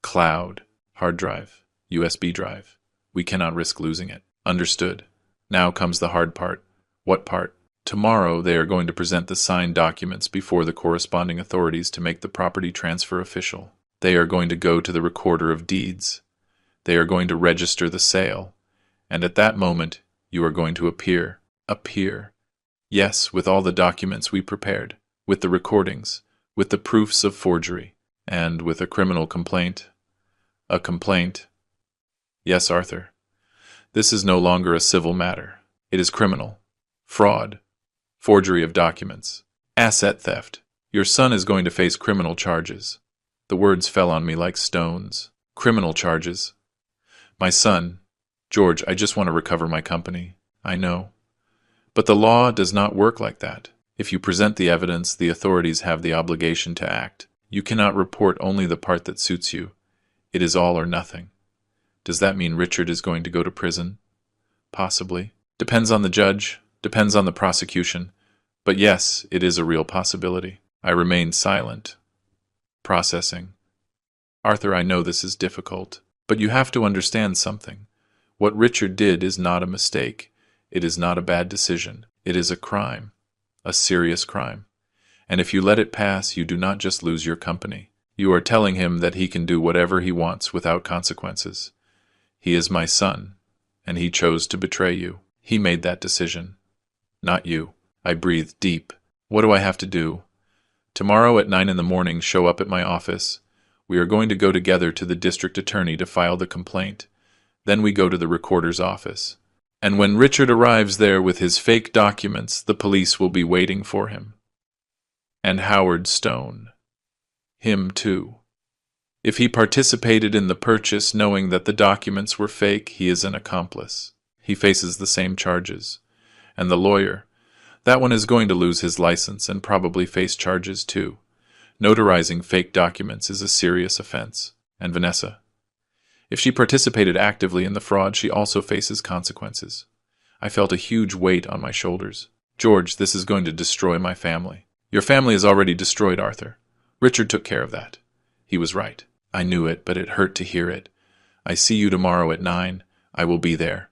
Cloud, hard drive, USB drive. We cannot risk losing it. Understood. Now comes the hard part. What part? Tomorrow they are going to present the signed documents before the corresponding authorities to make the property transfer official. They are going to go to the recorder of deeds. They are going to register the sale. And at that moment, you are going to appear. Appear. Yes, with all the documents we prepared. With the recordings. With the proofs of forgery. And with a criminal complaint. A complaint. Yes, Arthur. This is no longer a civil matter. It is criminal. Fraud. Forgery of documents. Asset theft. Your son is going to face criminal charges. The words fell on me like stones. Criminal charges. My son. George, I just want to recover my company. I know. But the law does not work like that. If you present the evidence, the authorities have the obligation to act. You cannot report only the part that suits you. It is all or nothing. Does that mean Richard is going to go to prison? Possibly. Depends on the judge. Depends on the prosecution. But yes, it is a real possibility. I remained silent. Processing. Arthur, I know this is difficult, but you have to understand something. What Richard did is not a mistake. It is not a bad decision. It is a crime. A serious crime. And if you let it pass, you do not just lose your company. You are telling him that he can do whatever he wants without consequences. He is my son, and he chose to betray you. He made that decision. Not you. I breathed deep. What do I have to do? Tomorrow at 9 in the morning, show up at my office. We are going to go together to the district attorney to file the complaint. Then we go to the recorder's office. And when Richard arrives there with his fake documents, the police will be waiting for him. And Howard Stone. Him too. If he participated in the purchase knowing that the documents were fake, he is an accomplice. He faces the same charges. And the lawyer, that one is going to lose his license and probably face charges too. Notarizing fake documents is a serious offense. And Vanessa, if she participated actively in the fraud, she also faces consequences. I felt a huge weight on my shoulders. George, this is going to destroy my family. Your family is already destroyed, Arthur. Richard took care of that. He was right. I knew it, but it hurt to hear it. I see you tomorrow at 9. I will be there.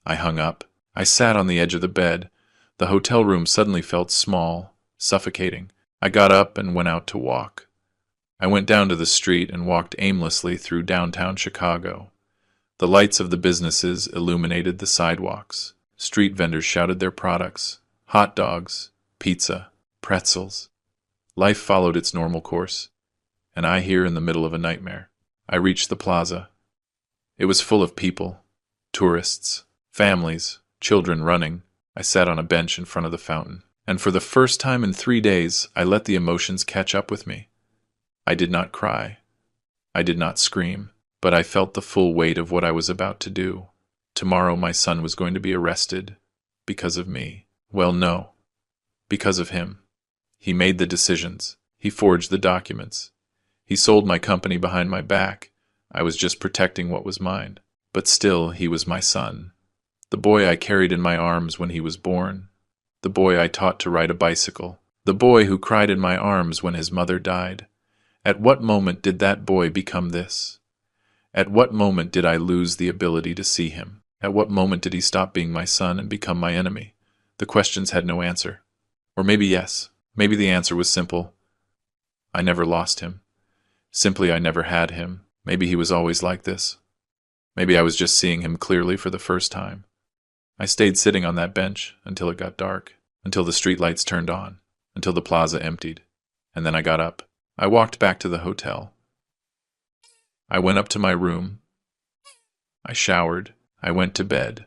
I hung up. I sat on the edge of the bed. The hotel room suddenly felt small, suffocating. I got up and went out to walk. I went down to the street and walked aimlessly through downtown Chicago. The lights of the businesses illuminated the sidewalks. Street vendors shouted their products: hot dogs, pizza, pretzels. Life followed its normal course, and I here in the middle of a nightmare. I reached the plaza. It was full of people, tourists, families, children running. I sat on a bench in front of the fountain, and for the first time in 3 days, I let the emotions catch up with me. I did not cry. I did not scream, but I felt the full weight of what I was about to do. Tomorrow my son was going to be arrested. Because of me. Well, no. Because of him. He made the decisions. He forged the documents. He sold my company behind my back. I was just protecting what was mine. But still, he was my son. The boy I carried in my arms when he was born. The boy I taught to ride a bicycle. The boy who cried in my arms when his mother died. At what moment did that boy become this? At what moment did I lose the ability to see him? At what moment did he stop being my son and become my enemy? The questions had no answer. Or maybe yes. Maybe the answer was simple. I never lost him. Simply, I never had him. Maybe he was always like this. Maybe I was just seeing him clearly for the first time. I stayed sitting on that bench until it got dark, until the streetlights turned on, until the plaza emptied. And then I got up. I walked back to the hotel. I went up to my room. I showered. I went to bed.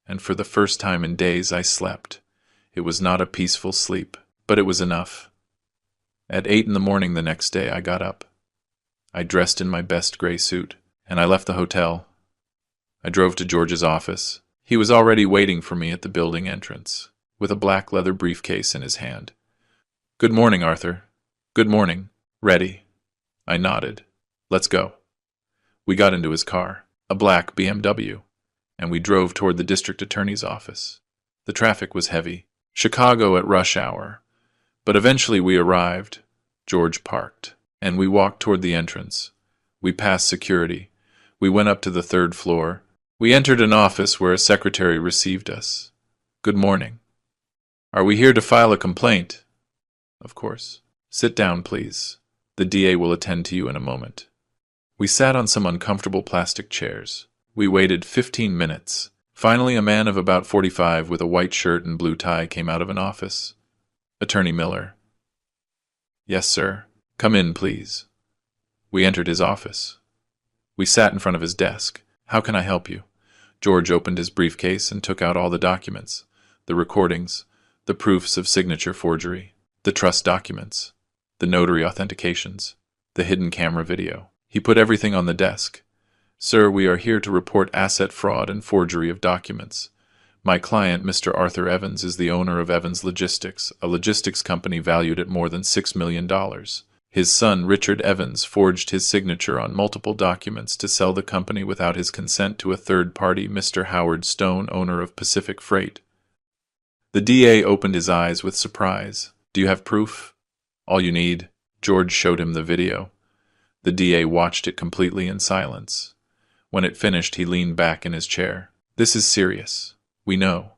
And for the first time in days, I slept. It was not a peaceful sleep, but it was enough. At 8 in the morning the next day, I got up. I dressed in my best gray suit, and I left the hotel. I drove to George's office. He was already waiting for me at the building entrance, with a black leather briefcase in his hand. "Good morning, Arthur." "Good morning." "Ready?" I nodded. "Let's go." We got into his car, a black BMW, and we drove toward the district attorney's office. The traffic was heavy. Chicago at rush hour. But eventually we arrived. George parked, and we walked toward the entrance. We passed security. We went up to the 3rd floor. We entered an office where a secretary received us. "Good morning." "Are we here to file a complaint?" "Of course." "Sit down, please. The DA will attend to you in a moment." We sat on some uncomfortable plastic chairs. We waited 15 minutes. Finally, a man of about 45 with a white shirt and blue tie came out of an office. "Attorney Miller." "Yes, sir." "Come in, please." We entered his office. We sat in front of his desk. "How can I help you?" George opened his briefcase and took out all the documents, the recordings, the proofs of signature forgery, the trust documents, the notary authentications, the hidden camera video. He put everything on the desk. "Sir, we are here to report asset fraud and forgery of documents. My client, Mr. Arthur Evans, is the owner of Evans Logistics, a logistics company valued at more than $6 million. His son, Richard Evans, forged his signature on multiple documents to sell the company without his consent to a third party, Mr. Howard Stone, owner of Pacific Freight." The DA opened his eyes with surprise. "Do you have proof?" "All you need." George showed him the video. The DA watched it completely in silence. When it finished, he leaned back in his chair. "This is serious. We know.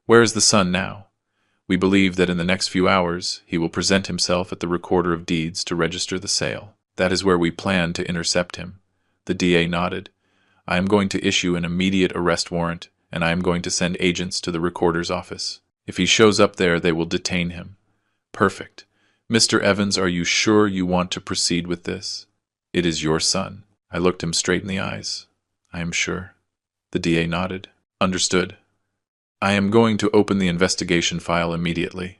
Where is the son now? We believe that in the next few hours, he will present himself at the Recorder of Deeds to register the sale. That is where we plan to intercept him." The DA nodded. "I am going to issue an immediate arrest warrant, and I am going to send agents to the recorder's office. If he shows up there, they will detain him." "Perfect. Mr. Evans, are you sure you want to proceed with this? It is your son." I looked him straight in the eyes. "I am sure." The DA nodded. Understood. I am going to open the investigation file immediately.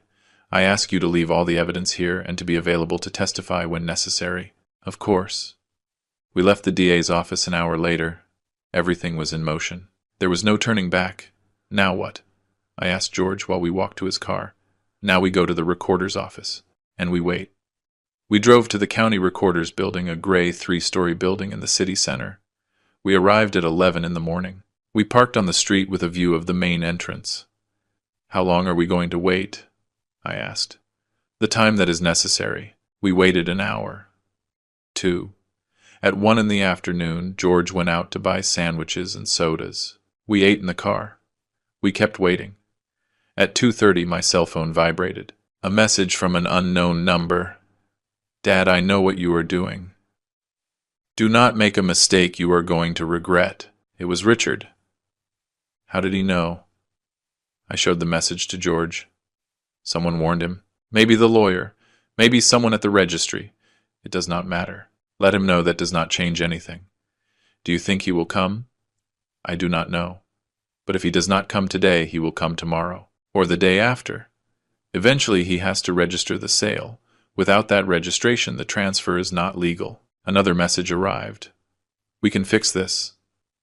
I ask you to leave all the evidence here and to be available to testify when necessary. Of course. We left the DA's office an hour later. Everything was in motion. There was no turning back. Now what? I asked George while we walked to his car. Now we go to the recorder's office. And we wait. We drove to the county recorder's building, a gray 3-story building in the city center. We arrived at 11 in the morning. We parked on the street with a view of the main entrance. How long are we going to wait? I asked. The time that is necessary. We waited an hour. 2. At 1 in the afternoon, George went out to buy sandwiches and sodas. We ate in the car. We kept waiting. At 2:30, my cell phone vibrated. A message from an unknown number. Dad, I know what you are doing. Do not make a mistake you are going to regret. It was Richard. How did he know? I showed the message to George. Someone warned him. Maybe the lawyer. Maybe someone at the registry. It does not matter. Let him know that does not change anything. Do you think he will come? I do not know. But if he does not come today, he will come tomorrow. Or the day after. Eventually he has to register the sale. Without that registration, the transfer is not legal. Another message arrived. We can fix this.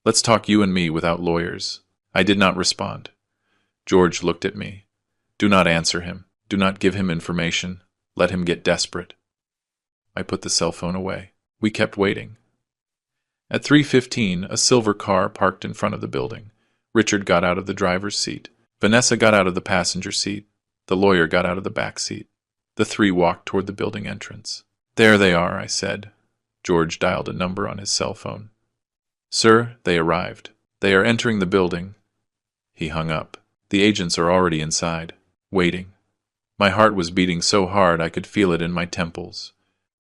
Let's talk you and me without lawyers. I did not respond. George looked at me. Do not answer him. Do not give him information. Let him get desperate. I put the cell phone away. We kept waiting. At 3:15, a silver car parked in front of the building. Richard got out of the driver's seat. Vanessa got out of the passenger seat. The lawyer got out of the back seat. The 3 walked toward the building entrance. There they are, I said. George dialed a number on his cell phone. Sir, they arrived. They are entering the building. He hung up. The agents are already inside, waiting. My heart was beating so hard I could feel it in my temples.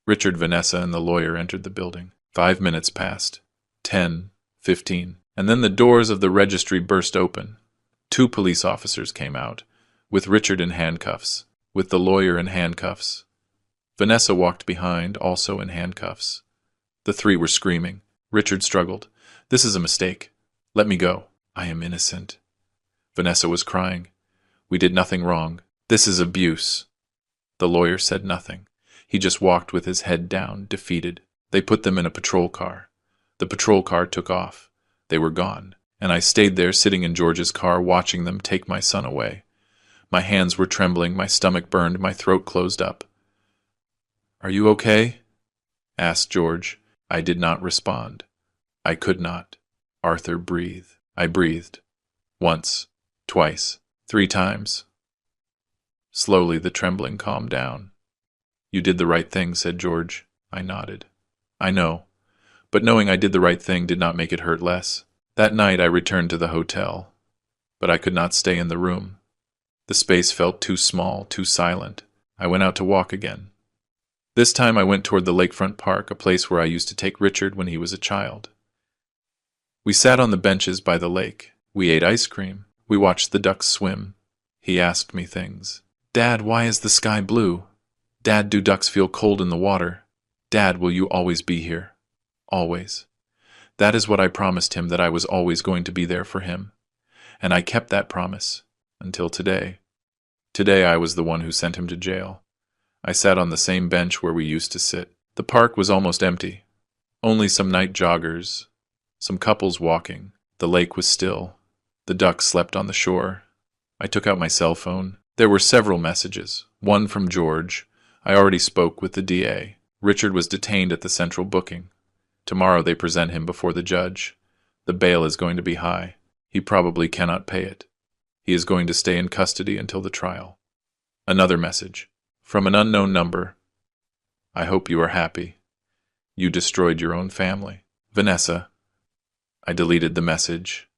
Richard, Vanessa, and the lawyer entered the building. 5 minutes passed. 10, 15, and then the doors of the registry burst open. 2 police officers came out, with Richard in handcuffs, with the lawyer in handcuffs. Vanessa walked behind, also in handcuffs. The 3 were screaming. Richard struggled. This is a mistake. Let me go. I am innocent. Vanessa was crying. We did nothing wrong. This is abuse. The lawyer said nothing. He just walked with his head down, defeated. They put them in a patrol car. The patrol car took off. They were gone, and I stayed there sitting in George's car watching them take my son away. My hands were trembling, my stomach burned, my throat closed up. Are you okay? Asked George. I did not respond. I could not. Arthur, breathe. I breathed. Once, twice, 3 times. Slowly the trembling calmed down. You did the right thing, said George. I nodded. I know, but knowing I did the right thing did not make it hurt less. That night I returned to the hotel, but I could not stay in the room. The space felt too small, too silent. I went out to walk again. This time I went toward the lakefront park, a place where I used to take Richard when he was a child. We sat on the benches by the lake. We ate ice cream. We watched the ducks swim. He asked me things. Dad, why is the sky blue? Dad, do ducks feel cold in the water? Dad, will you always be here? Always. That is what I promised him, that I was always going to be there for him. And I kept that promise. Until today. Today I was the one who sent him to jail. I sat on the same bench where we used to sit. The park was almost empty. Only some night joggers. Some couples walking. The lake was still. The ducks slept on the shore. I took out my cell phone. There were several messages. One from George. I already spoke with the DA. Richard was detained at the central booking. Tomorrow they present him before the judge. The bail is going to be high. He probably cannot pay it. He is going to stay in custody until the trial. Another message. From an unknown number. I hope you are happy. You destroyed your own family. Vanessa. I deleted the message.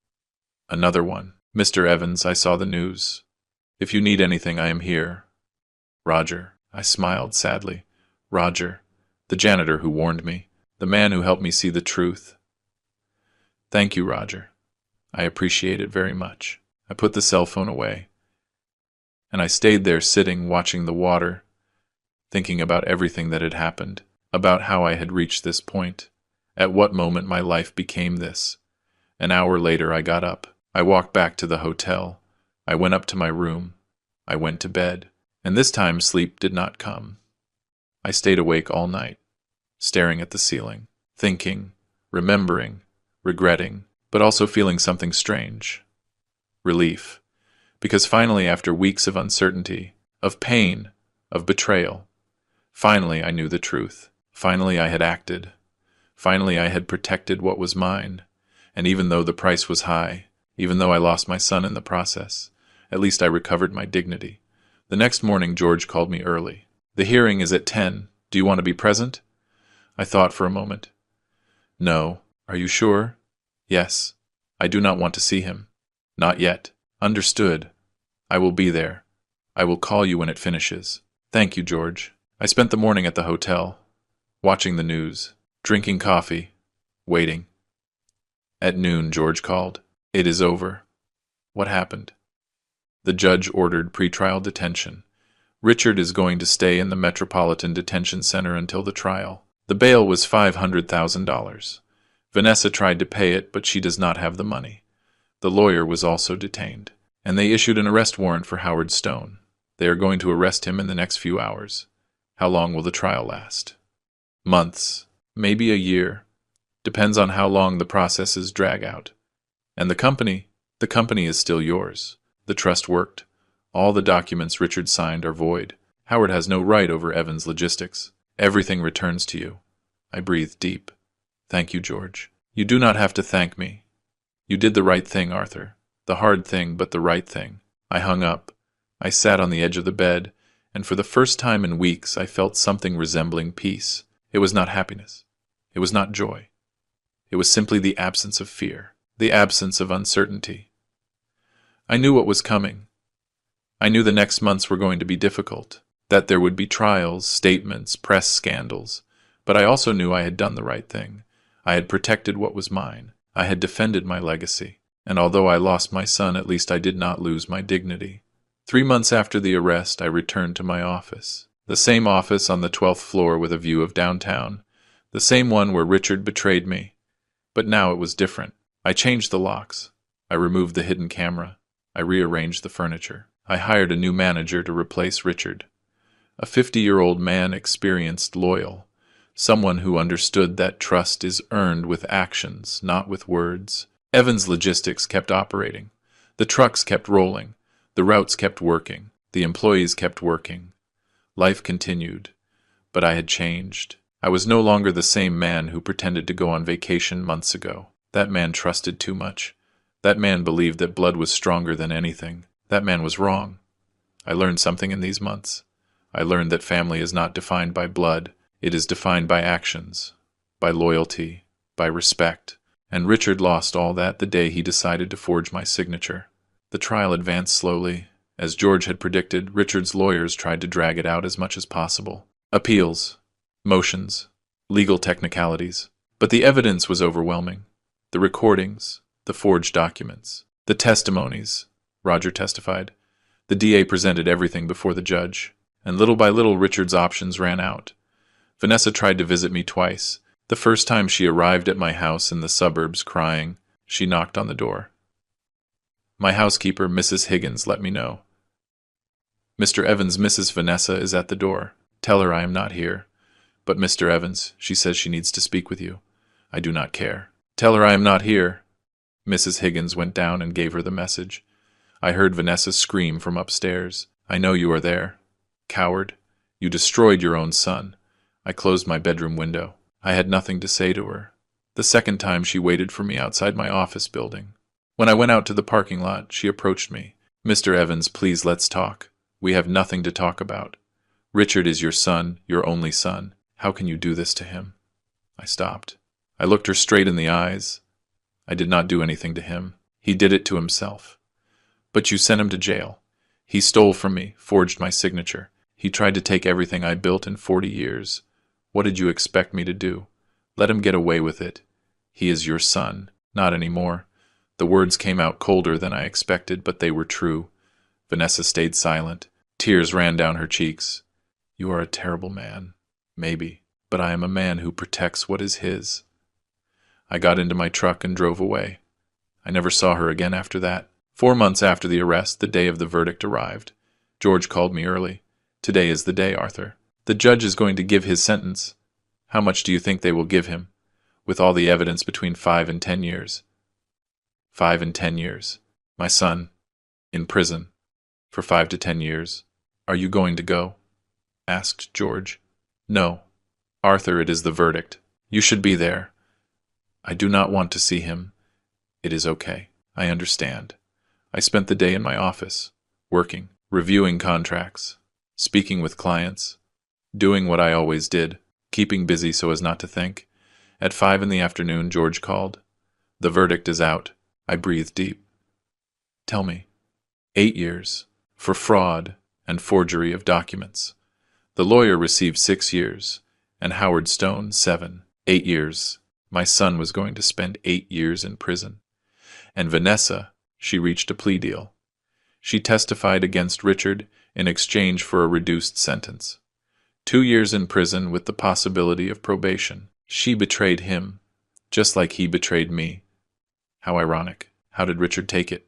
Another one. Mr. Evans, I saw the news. If you need anything, I am here. Roger. I smiled sadly. Roger. The janitor who warned me. The man who helped me see the truth. Thank you, Roger. I appreciate it very much. I put the cell phone away. And I stayed there sitting, watching the water, thinking about everything that had happened, about how I had reached this point, at what moment my life became this. An hour later I got up. I walked back to the hotel. I went up to my room. I went to bed. And this time sleep did not come. I stayed awake all night, staring at the ceiling, thinking, remembering, regretting, but also feeling something strange. Relief. Because finally, after weeks of uncertainty, of pain, of betrayal, finally I knew the truth. Finally I had acted. Finally I had protected what was mine. And even though the price was high, even though I lost my son in the process, at least I recovered my dignity. The next morning George called me early. "The hearing is at 10. Do you want to be present?" I thought for a moment. "No. Are you sure?" "Yes. I do not want to see him." "Not yet." "Understood. I will be there. I will call you when it finishes." "Thank you, George." I spent the morning at the hotel, watching the news, drinking coffee, waiting. At noon, George called. "It is over." "What happened?" "The judge ordered pretrial detention. Richard is going to stay in the Metropolitan Detention Center until the trial. The bail was $500,000. Vanessa tried to pay it, but she does not have the money. The lawyer was also detained, and they issued an arrest warrant for Howard Stone. They are going to arrest him in the next few hours. How long will the trial last?" "Months, maybe a year. Depends on how long the processes drag out. And the company is still yours. The trust worked. All the documents Richard signed are void. Howard has no right over Evan's logistics. Everything returns to you." I breathed deep. "Thank you, George." "You do not have to thank me. You did the right thing, Arthur. The hard thing, but the right thing." I hung up. I sat on the edge of the bed, and for the first time in weeks I felt something resembling peace. It was not happiness. It was not joy. It was simply the absence of fear, the absence of uncertainty. I knew what was coming. I knew the next months were going to be difficult, that there would be trials, statements, press scandals. But I also knew I had done the right thing. I had protected what was mine. I had defended my legacy. And although I lost my son, at least I did not lose my dignity. 3 months after the arrest, I returned to my office. The same office on the 12th floor with a view of downtown. The same one where Richard betrayed me. But now it was different. I changed the locks. I removed the hidden camera. I rearranged the furniture. I hired a new manager to replace Richard. A 50-year-old man, experienced, loyal. Someone who understood that trust is earned with actions, not with words. Evan's logistics kept operating. The trucks kept rolling. The routes kept working. The employees kept working. Life continued. But I had changed. I was no longer the same man who pretended to go on vacation months ago. That man trusted too much. That man believed that blood was stronger than anything. That man was wrong. I learned something in these months. I learned that family is not defined by blood. It is defined by actions, by loyalty, by respect. And Richard lost all that the day he decided to forge my signature. The trial advanced slowly. As George had predicted, Richard's lawyers tried to drag it out as much as possible. Appeals, motions, legal technicalities. But the evidence was overwhelming. The recordings, the forged documents, the testimonies, Roger testified. The DA presented everything before the judge, and little by little Richard's options ran out. Vanessa tried to visit me twice. The first time she arrived at my house in the suburbs crying, she knocked on the door. My housekeeper, Mrs. Higgins, let me know. "Mr. Evans, Mrs. Vanessa is at the door. Tell her I am not here." "But Mr. Evans, she says she needs to speak with you." "I do not care." "Tell her I am not here." Mrs. Higgins went down and gave her the message. I heard Vanessa scream from upstairs. "I know you are there. Coward, you destroyed your own son." I closed my bedroom window. I had nothing to say to her. The second time she waited for me outside my office building. When I went out to the parking lot, she approached me. "Mr. Evans, please let's talk. We have nothing to talk about. Richard is your son, your only son. How can you do this to him?" I stopped. I looked her straight in the eyes. "I did not do anything to him. He did it to himself." "But you sent him to jail. He stole from me, forged my signature. He tried to take everything I built in 40 years. What did you expect me to do? Let him get away with it. He is your son. Not anymore." The words came out colder than I expected, but they were true. Vanessa stayed silent. Tears ran down her cheeks. "You are a terrible man. Maybe. But I am a man who protects what is his." I got into my truck and drove away. I never saw her again after that. 4 months after the arrest, the day of the verdict arrived. George called me early. Today is the day, Arthur. The judge is going to give his sentence. How much do you think they will give him? With all the evidence, between 5 and 10 years. 5 and 10 years. My son, in prison, for 5 to 10 years. Are you going to go? Asked George. No. Arthur, it is the verdict. You should be there. I do not want to see him. It is okay. I understand. I spent the day in my office, working, reviewing contracts, speaking with clients, doing what I always did, keeping busy so as not to think. At 5 in the afternoon, George called. The verdict is out. I breathed deep. Tell me. 8 years, for fraud and forgery of documents. The lawyer received 6 years, and Howard Stone 7. 8 years. My son was going to spend 8 years in prison. And Vanessa, she reached a plea deal. She testified against Richard in exchange for a reduced sentence. 2 years in prison with the possibility of probation. She betrayed him, just like he betrayed me. How ironic. How did Richard take it?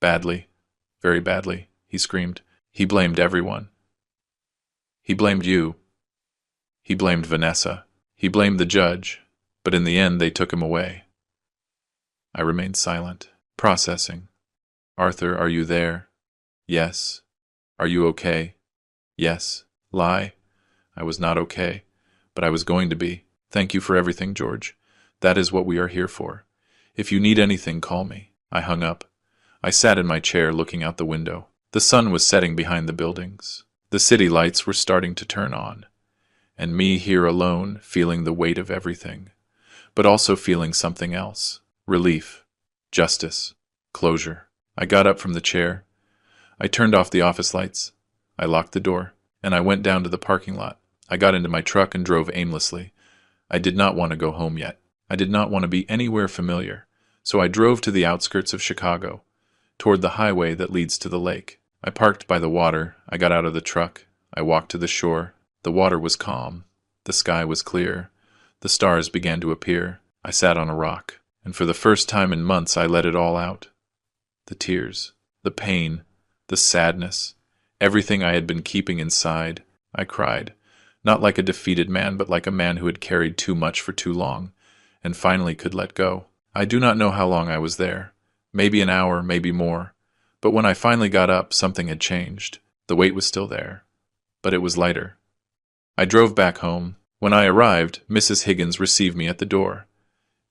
Badly. Very badly, he screamed. He blamed everyone. He blamed you. He blamed Vanessa. He blamed the judge. But in the end, they took him away. I remained silent, processing. Arthur, are you there? Yes. Are you okay? Yes. Lie? I was not okay, but I was going to be. Thank you for everything, George. That is what we are here for. If you need anything, call me. I hung up. I sat in my chair looking out the window. The sun was setting behind the buildings. The city lights were starting to turn on. And me here alone, feeling the weight of everything. But also feeling something else. Relief. Justice. Closure. I got up from the chair. I turned off the office lights. I locked the door, and I went down to the parking lot. I got into my truck and drove aimlessly. I did not want to go home yet. I did not want to be anywhere familiar, so I drove to the outskirts of Chicago, toward the highway that leads to the lake. I parked by the water. I got out of the truck. I walked to the shore. The water was calm. The sky was clear. The stars began to appear. I sat on a rock, and for the first time in months I let it all out. The tears, the pain, the sadness, everything I had been keeping inside. I cried, not like a defeated man, but like a man who had carried too much for too long, and finally could let go. I do not know how long I was there. Maybe an hour, maybe more. But when I finally got up, something had changed. The weight was still there, but it was lighter. I drove back home. When I arrived, Mrs. Higgins received me at the door.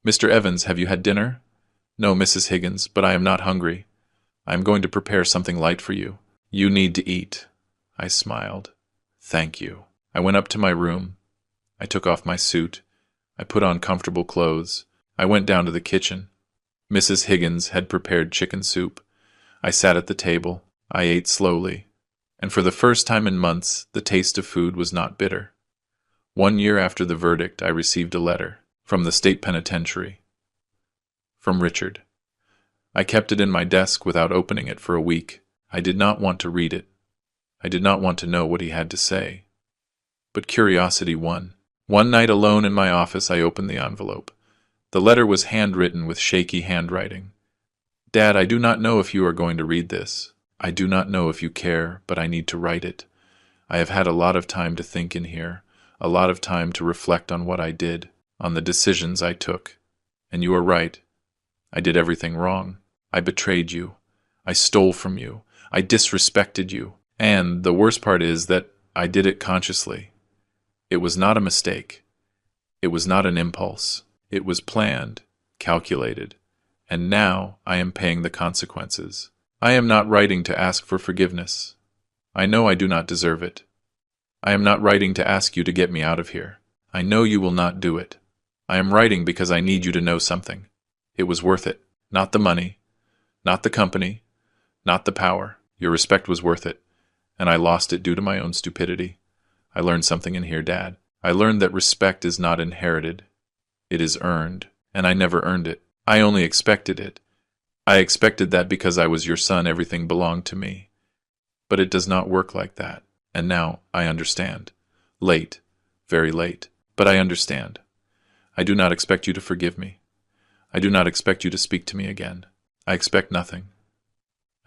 Mr. Evans, have you had dinner? No, Mrs. Higgins, but I am not hungry. I am going to prepare something light for you. You need to eat. I smiled. Thank you. I went up to my room. I took off my suit. I put on comfortable clothes. I went down to the kitchen. Mrs. Higgins had prepared chicken soup. I sat at the table. I ate slowly. And for the first time in months, the taste of food was not bitter. 1 year after the verdict, I received a letter from the state penitentiary. From Richard. I kept it in my desk without opening it for a week. I did not want to read it. I did not want to know what he had to say. But curiosity won. One night alone in my office, I opened the envelope. The letter was handwritten with shaky handwriting. Dad, I do not know if you are going to read this. I do not know if you care, but I need to write it. I have had a lot of time to think in here, a lot of time to reflect on what I did, on the decisions I took. And you are right. I did everything wrong. I betrayed you. I stole from you. I disrespected you. And the worst part is that I did it consciously. It was not a mistake. It was not an impulse. It was planned, calculated. And now I am paying the consequences. I am not writing to ask for forgiveness. I know I do not deserve it. I am not writing to ask you to get me out of here. I know you will not do it. I am writing because I need you to know something. It was worth it. Not the money, not the company, not the power. Your respect was worth it, and I lost it due to my own stupidity. I learned something in here, Dad. I learned that respect is not inherited. It is earned, and I never earned it. I only expected it. I expected that because I was your son, everything belonged to me. But it does not work like that, and now I understand. Late, very late, but I understand. I do not expect you to forgive me. I do not expect you to speak to me again. I expect nothing.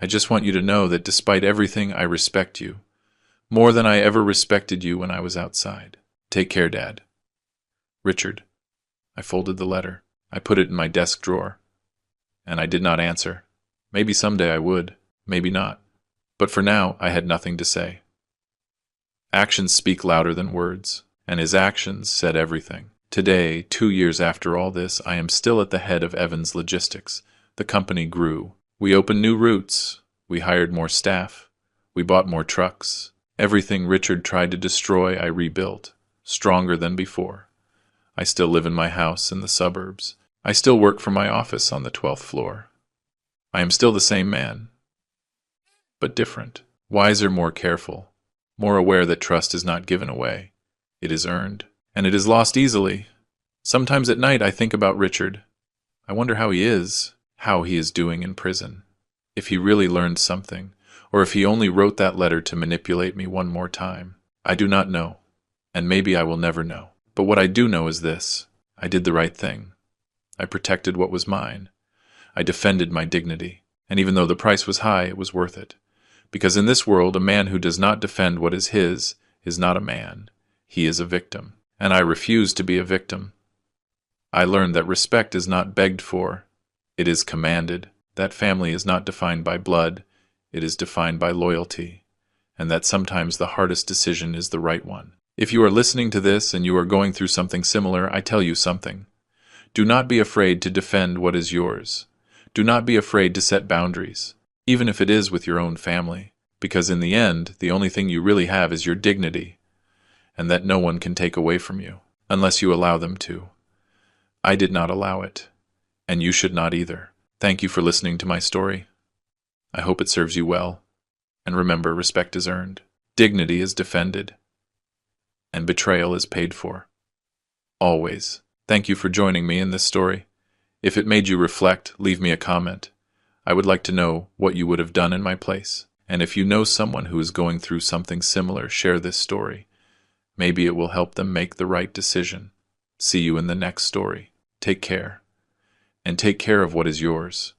I just want you to know that despite everything, I respect you, more than I ever respected you when I was outside. Take care, Dad. Richard. I folded the letter. I put it in my desk drawer. And I did not answer. Maybe someday I would, maybe not. But for now, I had nothing to say. Actions speak louder than words, and his actions said everything. Today, 2 years after all this, I am still at the head of Evans Logistics. The company grew. We opened new routes. We hired more staff. We bought more trucks. Everything Richard tried to destroy, I rebuilt, stronger than before. I still live in my house in the suburbs. I still work from my office on the 12th floor. I am still the same man, but different. Wiser, more careful, more aware that trust is not given away. It is earned, and it is lost easily. Sometimes at night I think about Richard. I wonder how he is doing in prison. If he really learned something, or if he only wrote that letter to manipulate me one more time. I do not know, and maybe I will never know. But what I do know is this: I did the right thing. I protected what was mine. I defended my dignity, and even though the price was high, it was worth it. Because in this world, a man who does not defend what is his is not a man. He is a victim, and I refuse to be a victim. I learned that respect is not begged for, it is commanded, that family is not defined by blood, it is defined by loyalty, and that sometimes the hardest decision is the right one. If you are listening to this and you are going through something similar, I tell you something. Do not be afraid to defend what is yours. Do not be afraid to set boundaries, even if it is with your own family, because in the end, the only thing you really have is your dignity, and that no one can take away from you, unless you allow them to. I did not allow it, and you should not either. Thank you for listening to my story. I hope it serves you well, and remember, respect is earned, dignity is defended, and betrayal is paid for. Always. Thank you for joining me in this story. If it made you reflect, leave me a comment. I would like to know what you would have done in my place. And if you know someone who is going through something similar, share this story. Maybe it will help them make the right decision. See you in the next story. Take care. And take care of what is yours.